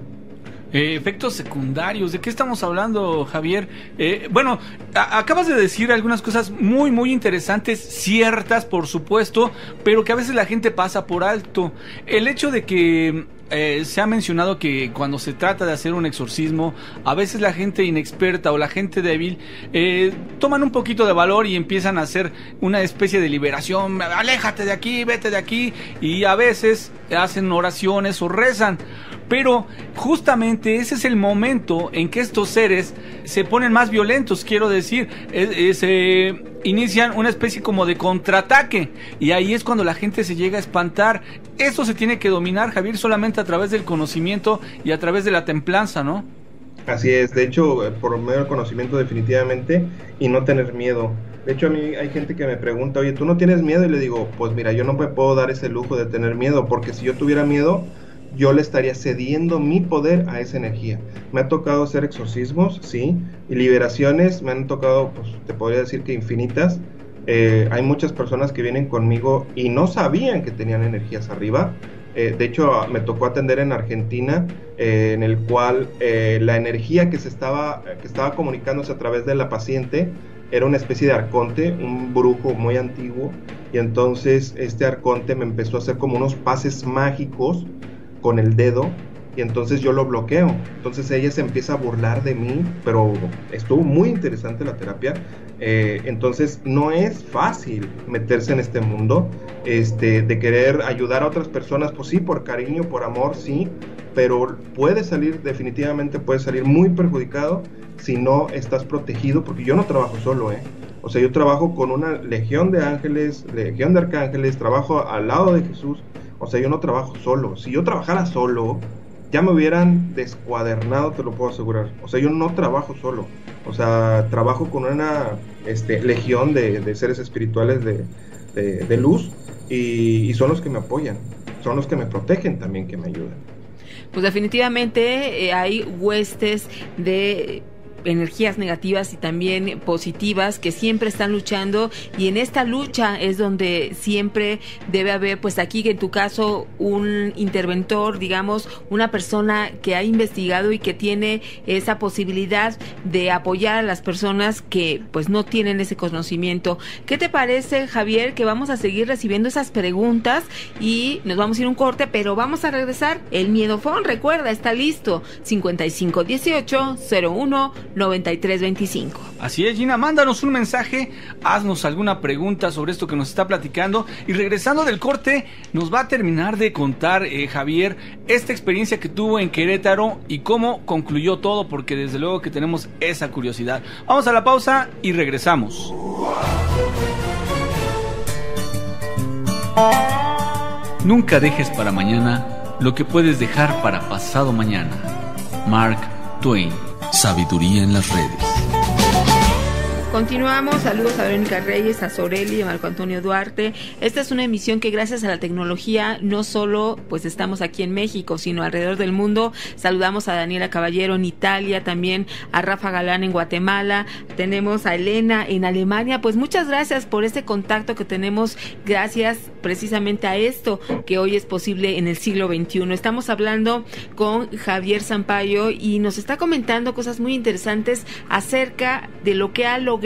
H: Efectos secundarios, ¿de qué estamos hablando, Javier? Bueno, acabas de decir algunas cosas muy, muy interesantes, ciertas, por supuesto, pero que a veces la gente pasa por alto. El hecho de que se ha mencionado que cuando se trata de hacer un exorcismo, a veces la gente inexperta o la gente débil toman un poquito de valor y empiezan a hacer una especie de liberación, aléjate de aquí, vete de aquí, y a veces hacen oraciones o rezan. Pero justamente ese es el momento en que estos seres se ponen más violentos, quiero decir, se inician una especie como de contraataque, y ahí es cuando la gente se llega a espantar. Eso se tiene que dominar, Javier, solamente a través del conocimiento y a través de la templanza, ¿no?
K: Así es, de hecho, por medio del conocimiento definitivamente, y no tener miedo. De hecho, a mí hay gente que me pregunta, oye, ¿tú no tienes miedo? Y le digo, pues mira, yo no me puedo dar ese lujo de tener miedo, porque si yo tuviera miedo, yo le estaría cediendo mi poder a esa energía. Me ha tocado hacer exorcismos, sí, y liberaciones me han tocado, pues te podría decir que infinitas. Hay muchas personas que vienen conmigo y no sabían que tenían energías arriba. De hecho, me tocó atender en Argentina, en el cual la energía que estaba comunicándose a través de la paciente era una especie de arconte, un brujo muy antiguo, y entonces este arconte me empezó a hacer como unos pases mágicos con el dedo, y entonces yo lo bloqueo. Entonces ella se empieza a burlar de mí, pero estuvo muy interesante la terapia. Entonces no es fácil meterse en este mundo, de querer ayudar a otras personas, pues sí, por cariño, por amor, sí, pero definitivamente puedes salir muy perjudicado si no estás protegido, porque yo no trabajo solo, o sea, yo trabajo con una legión de ángeles, legión de arcángeles, trabajo al lado de Jesús. O sea, yo no trabajo solo. Si yo trabajara solo, ya me hubieran descuadernado, te lo puedo asegurar. O sea, yo no trabajo solo. O sea, trabajo con una legión de seres espirituales de luz, y son los que me apoyan, son los que me protegen también, que me ayudan.
A: Pues definitivamente hay huestes de energías negativas y también positivas que siempre están luchando, y en esta lucha es donde siempre debe haber, pues aquí en tu caso, un interventor, digamos, una persona que ha investigado y que tiene esa posibilidad de apoyar a las personas que pues no tienen ese conocimiento. ¿Qué te parece, Javier, que vamos a seguir recibiendo esas preguntas y nos vamos a ir a un corte, pero vamos a regresar? El Miedofón, recuerda, está listo, 5518-01-9325.
H: Así es, Gina, mándanos un mensaje, haznos alguna pregunta sobre esto que nos está platicando, y regresando del corte nos va a terminar de contar Javier esta experiencia que tuvo en Querétaro y cómo concluyó todo, porque desde luego que tenemos esa curiosidad. Vamos a la pausa y regresamos. Nunca dejes para mañana lo que puedes dejar para pasado mañana. Mark Twain.
L: Sabiduría en las redes.
A: Continuamos, saludos a Verónica Reyes, a Soreli, a Marco Antonio Duarte. Esta es una emisión que gracias a la tecnología no solo pues estamos aquí en México, sino alrededor del mundo. Saludamos a Daniela Caballero en Italia, también a Rafa Galán en Guatemala, tenemos a Elena en Alemania. Pues muchas gracias por este contacto que tenemos, gracias precisamente a esto que hoy es posible en el siglo XXI. Estamos hablando con Javier Sampaio y nos está comentando cosas muy interesantes acerca de lo que ha logrado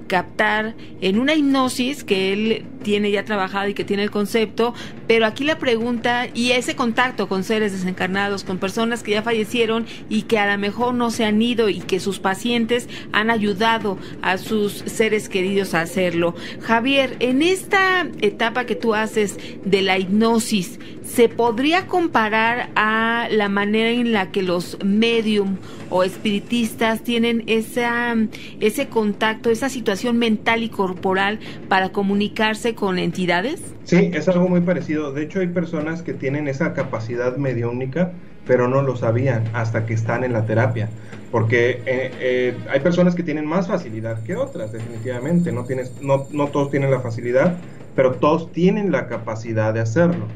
A: captar en una hipnosis que él tiene ya trabajado y que tiene el concepto, pero aquí la pregunta y ese contacto con seres desencarnados, con personas que ya fallecieron y que a lo mejor no se han ido y que sus pacientes han ayudado a sus seres queridos a hacerlo. Javier, en esta etapa que tú haces de la hipnosis, ¿se podría comparar a la manera en la que los medium o espiritistas tienen ese contacto, esa situación mental y corporal para comunicarse con entidades?
K: Sí, es algo muy parecido. De hecho, hay personas que tienen esa capacidad mediúnica, pero no lo sabían hasta que están en la terapia. Porque hay personas que tienen más facilidad que otras, definitivamente. No todos tienen la facilidad, pero todos tienen la capacidad de hacerlo.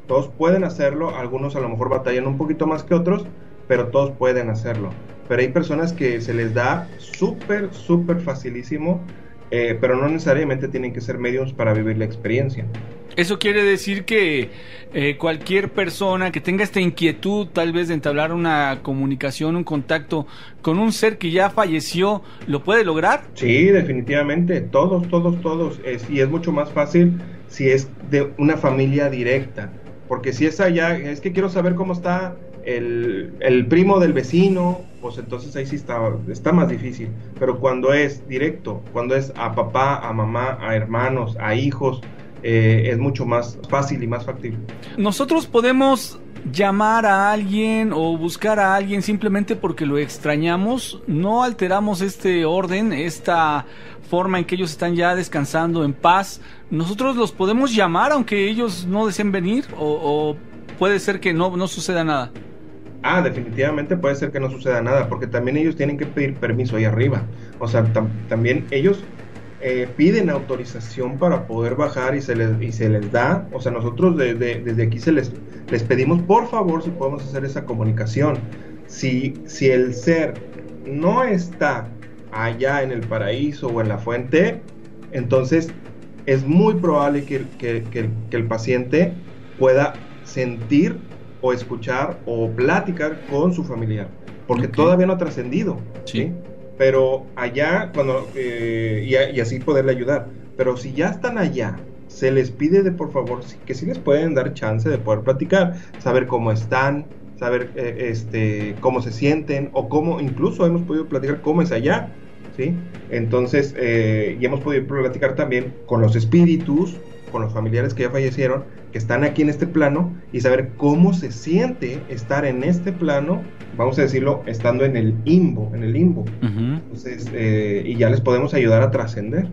K: Todos pueden hacerlo, algunos a lo mejor batallan un poquito más que otros, pero todos pueden hacerlo. Pero hay personas que se les da súper facilísimo, pero no necesariamente tienen que ser mediums para vivir la experiencia.
H: Eso quiere decir que cualquier persona que tenga esta inquietud tal vez de entablar una comunicación, un contacto con un ser que ya falleció, ¿lo puede lograr?
K: Sí, definitivamente, todos. Y es mucho más fácil si es de una familia directa, porque si es allá, es que quiero saber cómo está el primo del vecino, pues entonces ahí sí está más difícil. Pero cuando es directo, cuando es a papá, a mamá, a hermanos, a hijos, es mucho más fácil y más factible.
H: Nosotros podemos llamar a alguien o buscar a alguien simplemente porque lo extrañamos, no alteramos este orden, esta forma en que ellos están ya descansando en paz. Nosotros los podemos llamar aunque ellos no deseen venir, o puede ser que no suceda nada.
K: Definitivamente puede ser que no suceda nada, porque también ellos tienen que pedir permiso ahí arriba. O sea, también ellos piden autorización para poder bajar y se les da. O sea, nosotros desde aquí les pedimos, por favor, si podemos hacer esa comunicación. Si el ser no está allá en el paraíso o en la fuente, entonces es muy probable que el paciente pueda sentir o escuchar o platicar con su familiar, porque todavía no ha trascendido, ¿sí? Pero allá, y así poderle ayudar. Pero si ya están allá, se les pide por favor que sí les pueden dar chance de poder platicar, saber cómo están, saber cómo se sienten, o cómo incluso hemos podido platicar cómo es allá, ¿sí? Entonces, y hemos podido platicar también con los espíritus, con los familiares que ya fallecieron, que están aquí en este plano, y saber cómo se siente estar en este plano, vamos a decirlo, estando en el limbo. Uh-huh. Entonces, y ya les podemos ayudar a trascender.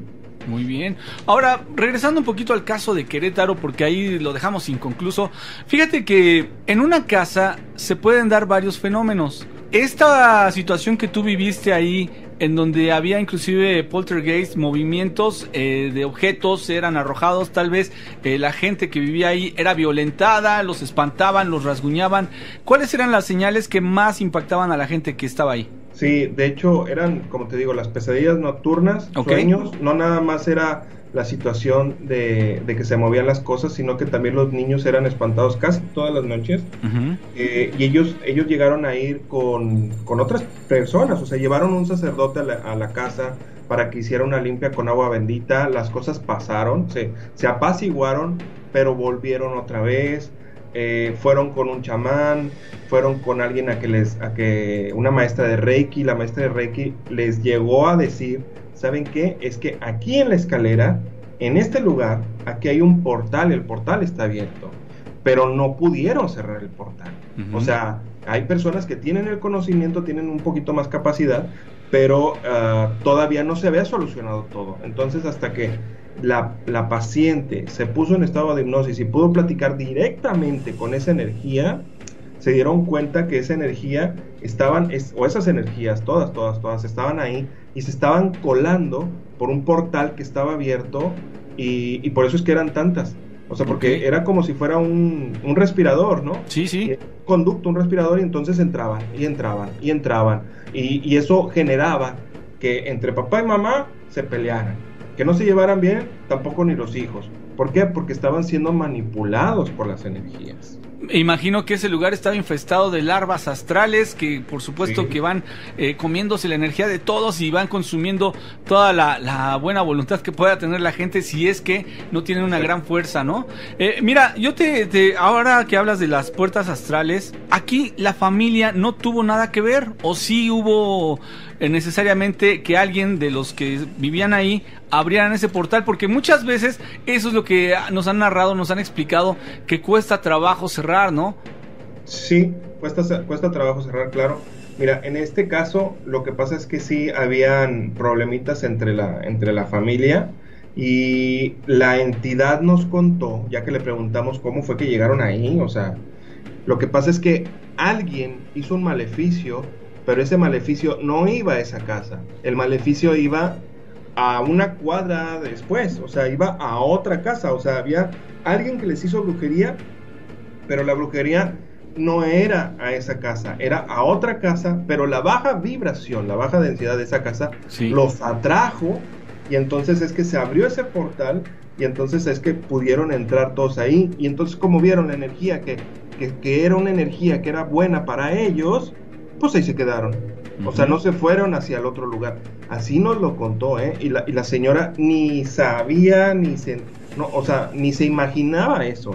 H: Muy bien. Ahora, regresando un poquito al caso de Querétaro, porque ahí lo dejamos inconcluso. Fíjate que en una casa se pueden dar varios fenómenos. Esta situación que tú viviste ahí, en donde había inclusive poltergeist, movimientos de objetos eran arrojados, tal vez la gente que vivía ahí era violentada, los espantaban, los rasguñaban. ¿Cuáles eran las señales que más impactaban a la gente que estaba ahí?
K: Sí, de hecho eran, como te digo, las pesadillas nocturnas, sueños. No nada más era la situación de que se movían las cosas, sino que también los niños eran espantados casi todas las noches. Uh-huh. Y ellos llegaron a ir con otras personas, o sea, llevaron un sacerdote a la casa para que hiciera una limpia con agua bendita. Las cosas pasaron, se apaciguaron, pero volvieron otra vez. Fueron con un chamán, fueron con alguien una maestra de Reiki. La maestra de Reiki les llegó a decir: ¿saben qué? Es que aquí en la escalera, en este lugar, aquí hay un portal, el portal está abierto, pero no pudieron cerrar el portal. Uh-huh. O sea, hay personas que tienen el conocimiento, tienen un poquito más capacidad, pero todavía no se había solucionado todo. Entonces, hasta que la paciente se puso en estado de hipnosis y pudo platicar directamente con esa energía, se dieron cuenta que esa energía esas energías, todas estaban ahí y se estaban colando por un portal que estaba abierto, y por eso es que eran tantas. O sea, porque era como si fuera un respirador, ¿no?
H: Sí.
K: Un conducto, un respirador, y entonces entraban. Y eso generaba que entre papá y mamá se pelearan, que no se llevaran bien, tampoco ni los hijos. ¿Por qué? Porque estaban siendo manipulados por las energías.
H: Imagino que ese lugar estaba infestado de larvas astrales que por supuesto que van comiéndose la energía de todos y van consumiendo toda la buena voluntad que pueda tener la gente, si es que no tienen una gran fuerza, ¿no? Mira, yo ahora que hablas de las puertas astrales, aquí la familia no tuvo nada que ver, o sí hubo necesariamente que alguien de los que vivían ahí abrieran ese portal, porque muchas veces eso es lo que nos han narrado, nos han explicado, que cuesta trabajo cerrar, ¿no?
K: Sí, cuesta trabajo cerrar, claro. Mira, en este caso lo que pasa es que sí habían problemitas entre la familia, y la entidad nos contó, ya que le preguntamos cómo fue que llegaron ahí. O sea, lo que pasa es que alguien hizo un maleficio, pero ese maleficio no iba a esa casa, el maleficio iba a una cuadra después, o sea, iba a otra casa. O sea, había alguien que les hizo brujería, pero la brujería no era a esa casa, era a otra casa, pero la baja vibración, la baja densidad de esa casa los atrajo, y entonces es que se abrió ese portal y entonces es que pudieron entrar todos ahí, y entonces como vieron la energía, que era una energía que era buena para ellos, pues ahí se quedaron. O sea, no se fueron hacia el otro lugar. Así nos lo contó, y la señora ni sabía, ni se imaginaba eso,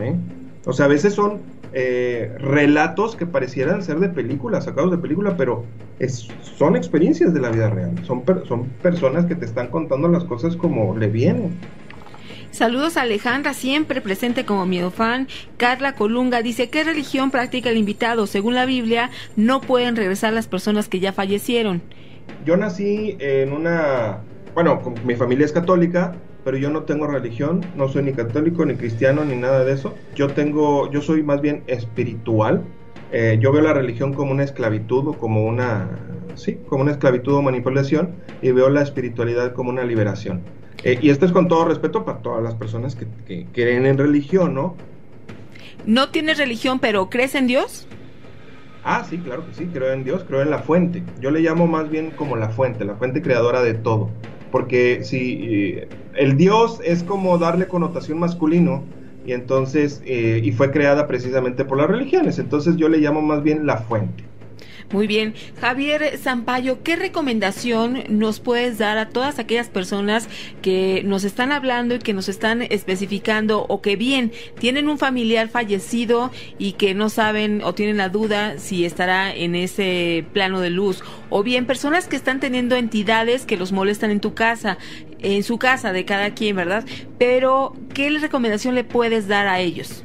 K: O sea, a veces son relatos que parecieran ser de película, sacados de película, pero son experiencias de la vida real. Son personas que te están contando las cosas como le vienen.
A: Saludos a Alejandra, siempre presente como miedofan. Carla Colunga dice: ¿qué religión practica el invitado? Según la Biblia, no pueden regresar las personas que ya fallecieron.
K: Yo nací en mi familia es católica, pero yo no tengo religión, no soy ni católico, ni cristiano, ni nada de eso. Yo soy más bien espiritual. Yo veo la religión como una esclavitud, o como una esclavitud o manipulación, y veo la espiritualidad como una liberación. Y esto es con todo respeto para todas las personas que creen en religión, ¿no?
A: ¿No tienes religión, pero crees en Dios?
K: Ah, sí, claro que sí, creo en Dios, creo en la fuente. Yo le llamo más bien como la fuente creadora de todo. Porque si el Dios es como darle connotación masculino, y entonces, y fue creada precisamente por las religiones, entonces yo le llamo más bien la fuente.
A: Muy bien. Javier Sampaio, ¿qué recomendación nos puedes dar a todas aquellas personas que nos están hablando y que nos están especificando, o que bien tienen un familiar fallecido y que no saben o tienen la duda si estará en ese plano de luz, o bien personas que están teniendo entidades que los molestan en tu casa, en su casa de cada quien, ¿verdad? Pero, ¿qué recomendación le puedes dar a ellos?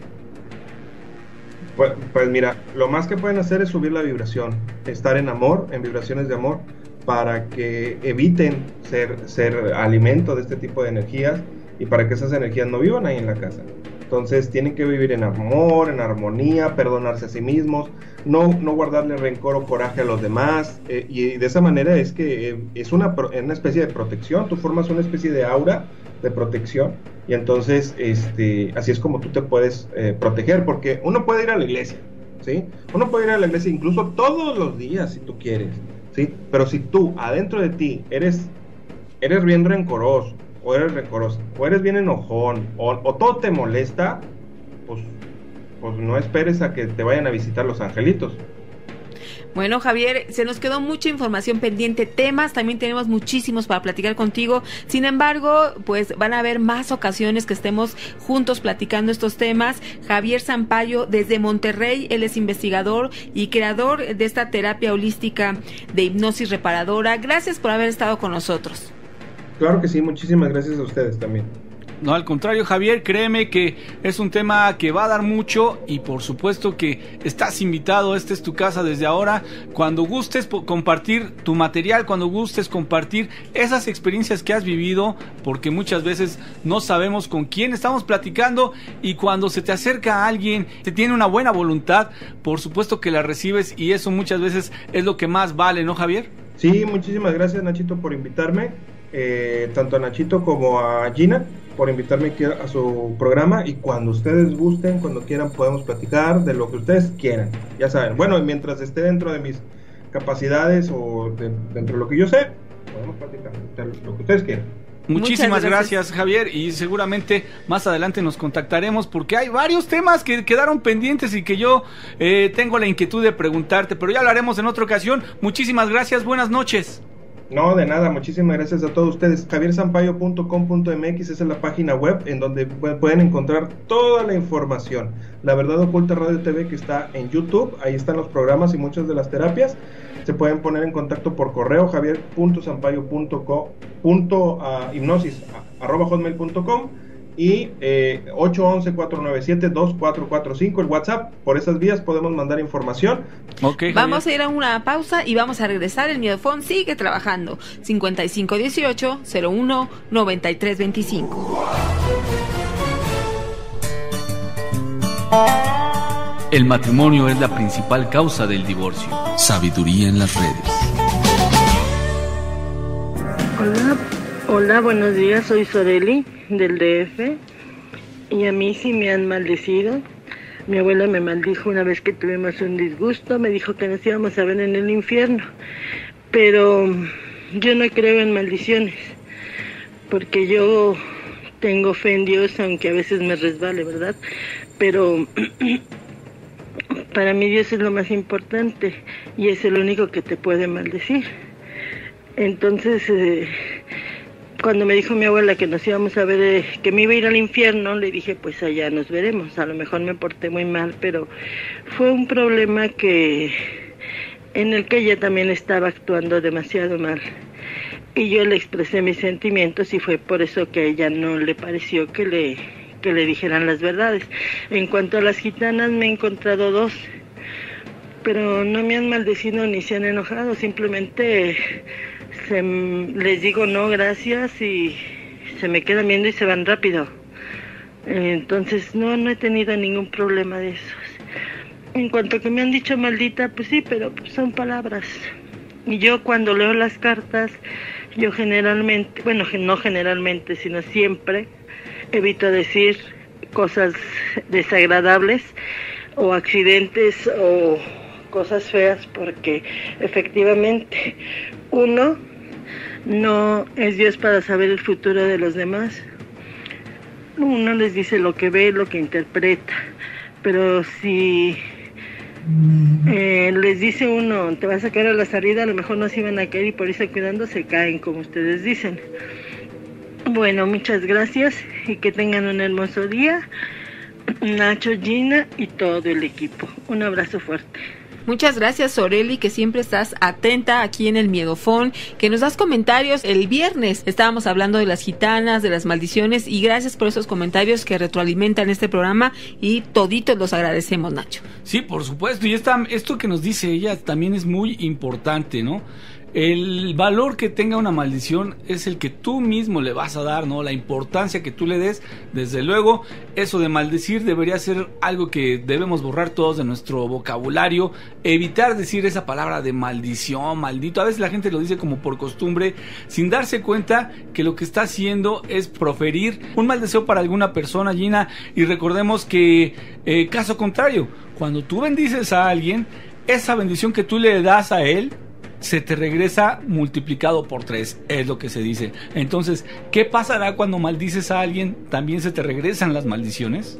K: Pues mira, lo más que pueden hacer es subir la vibración, estar en amor, en vibraciones de amor, para que eviten ser alimento de este tipo de energías, y para que esas energías no vivan ahí en la casa. Entonces tienen que vivir en amor, en armonía, perdonarse a sí mismos, no guardarle rencor o coraje a los demás, y de esa manera es que es una especie de protección. Tú formas una especie de aura de protección, y entonces así es como tú te puedes proteger, porque uno puede ir a la iglesia, ¿sí? Uno puede ir a la iglesia incluso todos los días si tú quieres, ¿sí? Pero si tú adentro de ti eres bien rencoroso, o eres bien enojón, o todo te molesta, pues no esperes a que te vayan a visitar los angelitos.
A: Bueno, Javier, se nos quedó mucha información pendiente, temas, también tenemos muchísimos para platicar contigo. Sin embargo, pues van a haber más ocasiones que estemos juntos platicando estos temas. Javier Sampaio, desde Monterrey, él es investigador y creador de esta terapia holística de hipnosis reparadora. Gracias por haber estado con nosotros.
K: Claro que sí, muchísimas gracias a ustedes también.
H: No, al contrario, Javier, créeme que es un tema que va a dar mucho, y por supuesto que estás invitado. Esta es tu casa desde ahora. Cuando gustes compartir tu material, cuando gustes compartir esas experiencias que has vivido, porque muchas veces no sabemos con quién estamos platicando, y cuando se te acerca a alguien que tiene una buena voluntad, por supuesto que la recibes, y eso muchas veces es lo que más vale, ¿no, Javier?
K: Sí, muchísimas gracias, Nachito, por invitarme, tanto a Nachito como a Gina, por invitarme aquí a su programa, y cuando ustedes gusten, cuando quieran, podemos platicar de lo que ustedes quieran, ya saben. Bueno, mientras esté dentro de mis capacidades o dentro de lo que yo sé, podemos platicar de lo que ustedes quieran.
H: Muchísimas gracias, Javier, y seguramente más adelante nos contactaremos, porque hay varios temas que quedaron pendientes y que yo tengo la inquietud de preguntarte, pero ya lo haremos en otra ocasión. Muchísimas gracias, buenas noches.
K: No, de nada, muchísimas gracias a todos ustedes. javiersampaio.com.mx es la página web en donde pueden encontrar toda la información. La Verdad Oculta Radio TV, que está en YouTube, ahí están los programas y muchas de las terapias. Se pueden poner en contacto por correo, javier.sampaio.hipnosis@hotmail.com, y 811-497-2445, el WhatsApp. Por esas vías podemos mandar información.
H: Okay,
A: vamos a ir a una pausa y vamos a regresar. El Miedofón sigue trabajando. 5518-01-9325.
B: El matrimonio es la principal causa del divorcio.
L: Sabiduría en las redes.
M: Hola, buenos días, soy Soreli del DF, y a mí sí me han maldecido. Mi abuela me maldijo una vez que tuvimos un disgusto, me dijo que nos íbamos a ver en el infierno, pero yo no creo en maldiciones, porque yo tengo fe en Dios, aunque a veces me resbale, ¿verdad? Pero para mí Dios es lo más importante y es el único que te puede maldecir. Entonces, cuando me dijo mi abuela que nos íbamos a ver, que me iba a ir al infierno, le dije, pues allá nos veremos. A lo mejor me porté muy mal, pero fue un problema en el que ella también estaba actuando demasiado mal. Y yo le expresé mis sentimientos y fue por eso que a ella no le pareció que le dijeran las verdades. En cuanto a las gitanas, me he encontrado 2, pero no me han maldecido ni se han enojado, simplemente les digo no, gracias, y se me quedan viendo y se van rápido. Entonces no he tenido ningún problema de esos. En cuanto a que me han dicho maldita, pues sí, pero son palabras. Y yo cuando leo las cartas, yo generalmente, bueno, no generalmente, sino siempre, evito decir cosas desagradables o accidentes o cosas feas, porque efectivamente uno no es Dios para saber el futuro de los demás. Uno les dice lo que ve, lo que interpreta, pero si les dice uno, te vas a caer a la salida, a lo mejor no se iban a caer y por irse cuidando se caen, como ustedes dicen. Bueno, muchas gracias y que tengan un hermoso día, Nacho, Gina y todo el equipo. Un abrazo fuerte.
A: Muchas gracias, Soreli, que siempre estás atenta aquí en el Miedofón, que nos das comentarios. El viernes estábamos hablando de las gitanas, de las maldiciones, y gracias por esos comentarios que retroalimentan este programa y toditos los agradecemos, Nacho.
H: Sí, por supuesto, y esto que nos dice ella también es muy importante, ¿no? El valor que tenga una maldición es el que tú mismo le vas a dar, ¿no? La importancia que tú le des. Desde luego, eso de maldecir debería ser algo que debemos borrar todos de nuestro vocabulario. Evitar decir esa palabra de maldición, maldito. A veces la gente lo dice como por costumbre, sin darse cuenta que lo que está haciendo es proferir un mal deseo para alguna persona, Gina. Y recordemos que, caso contrario, cuando tú bendices a alguien, esa bendición que tú le das a él se te regresa multiplicado por 3, es lo que se dice. Entonces, ¿qué pasará cuando maldices a alguien? ¿También se te regresan las maldiciones?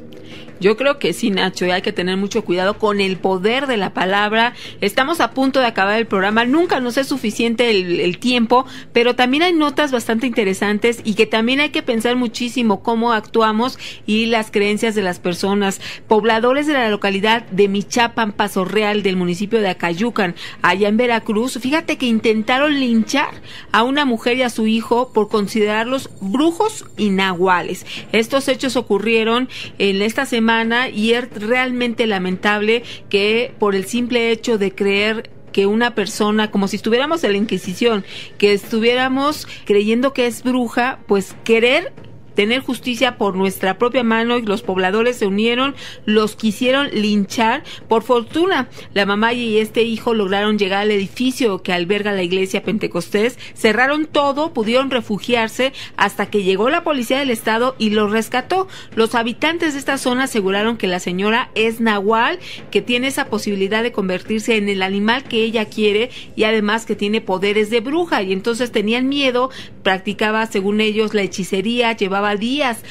A: Yo creo que sí, Nacho, y hay que tener mucho cuidado con el poder de la palabra. Estamos a punto de acabar el programa, nunca nos es suficiente el tiempo, pero también hay notas bastante interesantes y que también hay que pensar muchísimo cómo actuamos y las creencias de las personas. Pobladores de la localidad de Michapan, Paso Real, del municipio de Acayucan, allá en Veracruz, fíjate que intentaron linchar a una mujer y a su hijo por considerarlos brujos y nahuales. Estos hechos ocurrieron en esta semana y es realmente lamentable que por el simple hecho de creer que una persona, como si estuviéramos en la Inquisición, que estuviéramos creyendo que es bruja, pues querer tener justicia por nuestra propia mano, y los pobladores se unieron, los quisieron linchar. Por fortuna, la mamá y este hijo lograron llegar al edificio que alberga la iglesia Pentecostés, cerraron todo, pudieron refugiarse hasta que llegó la policía del estado y los rescató. Los habitantes de esta zona aseguraron que la señora es nahual, que tiene esa posibilidad de convertirse en el animal que ella quiere y además que tiene poderes de bruja, y entonces tenían miedo, practicaba, según ellos, la hechicería, llevaba días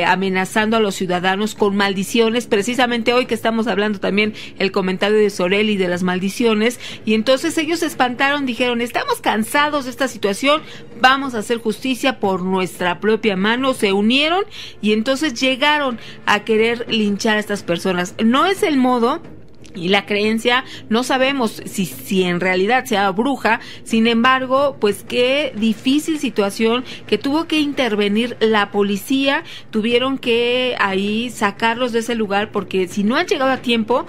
A: amenazando a los ciudadanos con maldiciones. Precisamente hoy que estamos hablando también el comentario de Soreli de las maldiciones, y entonces ellos se espantaron, dijeron, estamos cansados de esta situación, vamos a hacer justicia por nuestra propia mano. Se unieron y entonces llegaron a querer linchar a estas personas. No es el modo y la creencia, no sabemos si en realidad sea bruja. Sin embargo, pues qué difícil situación, que tuvo que intervenir la policía, tuvieron que ahí sacarlos de ese lugar, porque si no han llegado a tiempo,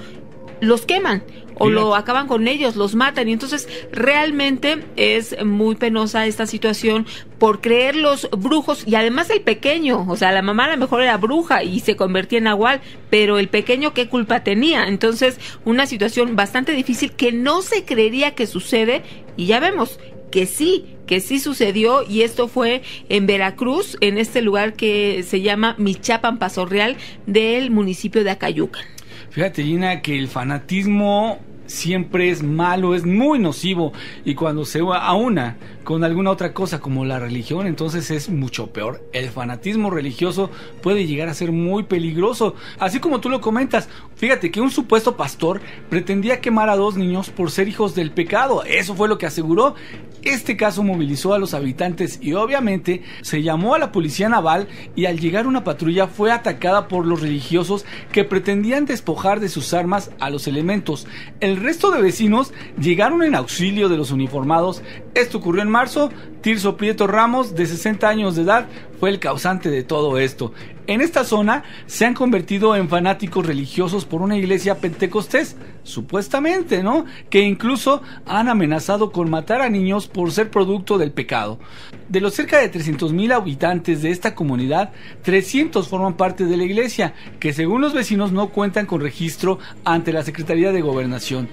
A: los queman o lo acaban con ellos, los matan. Y entonces realmente es muy penosa esta situación por creer los brujos. Y además el pequeño, o sea, la mamá a lo mejor era bruja y se convertía en nahual, pero el pequeño, ¿qué culpa tenía? Entonces una situación bastante difícil que no se creería que sucede, y ya vemos que sí sucedió, y esto fue en Veracruz, en este lugar que se llama Michapan, Paso Real, del municipio de Acayucan.
H: Fíjate, Gina, que el fanatismo siempre es malo, es muy nocivo, y cuando se aúna con alguna otra cosa como la religión, entonces es mucho peor. El fanatismo religioso puede llegar a ser muy peligroso, así como tú lo comentas. Fíjate que un supuesto pastor pretendía quemar a 2 niños por ser hijos del pecado, eso fue lo que aseguró. Este caso movilizó a los habitantes y obviamente se llamó a la policía naval, y al llegar una patrulla fue atacada por los religiosos que pretendían despojar de sus armas a los elementos. El resto de vecinos llegaron en auxilio de los uniformados. Esto ocurrió en marzo. Tirso Prieto Ramos, de 60 años de edad, fue el causante de todo esto. En esta zona se han convertido en fanáticos religiosos por una iglesia pentecostés, supuestamente, ¿no? Que incluso han amenazado con matar a niños por ser producto del pecado. De los cerca de 300,000 habitantes de esta comunidad, 300 forman parte de la iglesia, que según los vecinos no cuentan con registro ante la Secretaría de Gobernación.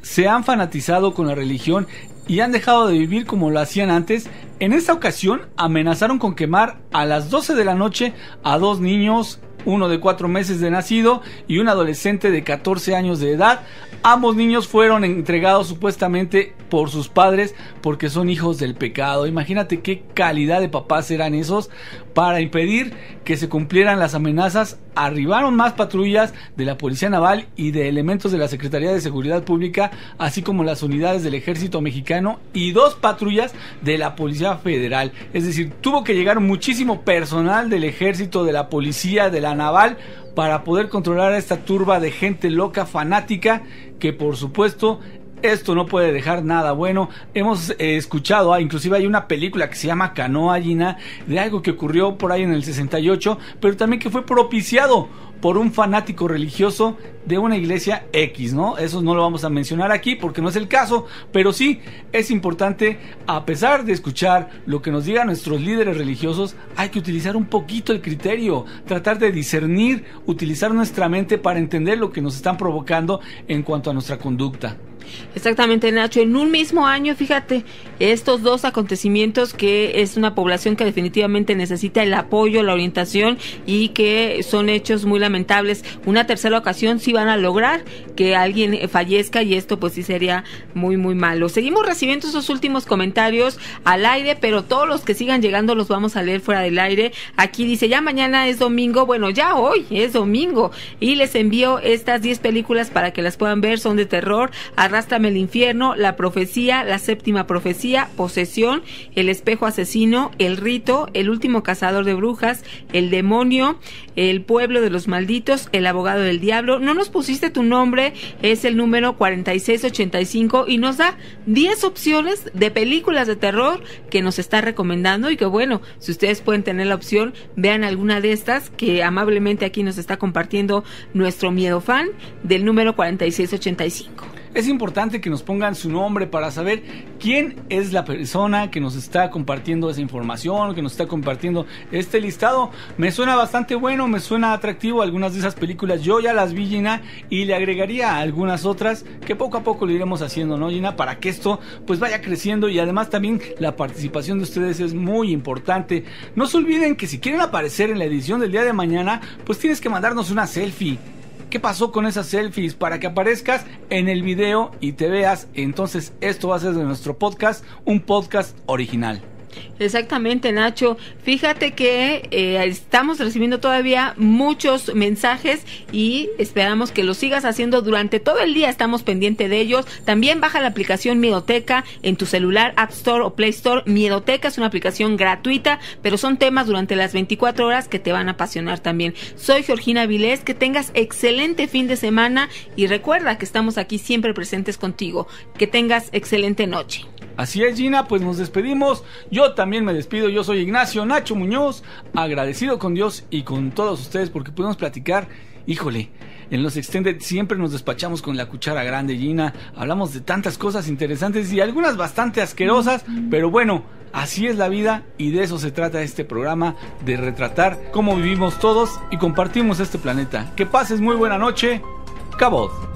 H: Se han fanatizado con la religión y han dejado de vivir como lo hacían antes. En esta ocasión amenazaron con quemar a las 12 de la noche a 2 niños, uno de 4 meses de nacido y un adolescente de 14 años de edad. Ambos niños fueron entregados supuestamente por sus padres porque son hijos del pecado. Imagínate qué calidad de papás eran esos. Para impedir que se cumplieran las amenazas, arribaron más patrullas de la Policía Naval y de elementos de la Secretaría de Seguridad Pública, así como las unidades del Ejército Mexicano y 2 patrullas de la Policía Federal. Es decir, tuvo que llegar muchísimo personal del Ejército, de la Policía, de la Naval, para poder controlar a esta turba de gente loca, fanática, que por supuesto esto no puede dejar nada bueno. Hemos escuchado, inclusive hay una película que se llama Canoa, Gina, de algo que ocurrió por ahí en el 68, pero también que fue propiciado por un fanático religioso de una iglesia X, ¿no? Eso no lo vamos a mencionar aquí porque no es el caso, pero sí es importante, a pesar de escuchar lo que nos digan nuestros líderes religiosos, hay que utilizar un poquito el criterio, tratar de discernir, utilizar nuestra mente para entender lo que nos están provocando en cuanto a nuestra conducta.
A: Exactamente, Nacho, en un mismo año, fíjate, estos 2 acontecimientos, que es una población que definitivamente necesita el apoyo, la orientación, y que son hechos muy lamentables. Una tercera ocasión sí van a lograr que alguien fallezca, y esto pues sí sería muy muy malo. Seguimos recibiendo esos últimos comentarios al aire, pero todos los que sigan llegando los vamos a leer fuera del aire. Aquí dice, ya mañana es domingo, bueno, ya hoy es domingo, y les envío estas 10 películas para que las puedan ver. Son de terror: Arrástrame el infierno, La profecía, La séptima profecía, Posesión, El espejo asesino, El rito, El último cazador de brujas, El demonio, El pueblo de los malditos, El abogado del diablo. No nos pusiste tu nombre, es el número 4685, y nos da 10 opciones de películas de terror que nos está recomendando, y que bueno, si ustedes pueden tener la opción, vean alguna de estas que amablemente aquí nos está compartiendo nuestro miedo fan del número 4685.
H: Es importante que nos pongan su nombre para saber quién es la persona que nos está compartiendo esa información, que nos está compartiendo este listado. Me suena bastante bueno, me suena atractivo. Algunas de esas películas yo ya las vi, Gina, y le agregaría algunas otras que poco a poco lo iremos haciendo, ¿no, Gina? Para que esto pues vaya creciendo, y además también la participación de ustedes es muy importante. No se olviden que si quieren aparecer en la edición del día de mañana, pues tienes que mandarnos una selfie. ¿Qué pasó con esas selfies? Para que aparezcas en el video y te veas. Entonces esto va a ser de nuestro podcast, un podcast original.
A: Exactamente, Nacho. Fíjate que estamos recibiendo todavía muchos mensajes y esperamos que lo sigas haciendo durante todo el día. Estamos pendientes de ellos. También baja la aplicación Miedoteca en tu celular, App Store o Play Store. Miedoteca es una aplicación gratuita, pero son temas durante las 24 horas que te van a apasionar también. Soy Georgina Avilés, que tengas excelente fin de semana, y recuerda que estamos aquí siempre presentes contigo. Que tengas excelente noche.
H: Así es, Gina, pues nos despedimos. Yo también me despido. Yo soy Ignacio Nacho Muñoz, agradecido con Dios y con todos ustedes porque pudimos platicar. Híjole, en los Extended siempre nos despachamos con la cuchara grande, Gina. Hablamos de tantas cosas interesantes y algunas bastante asquerosas, pero bueno, así es la vida, y de eso se trata este programa, de retratar cómo vivimos todos y compartimos este planeta. Que pases muy buena noche. Cabot.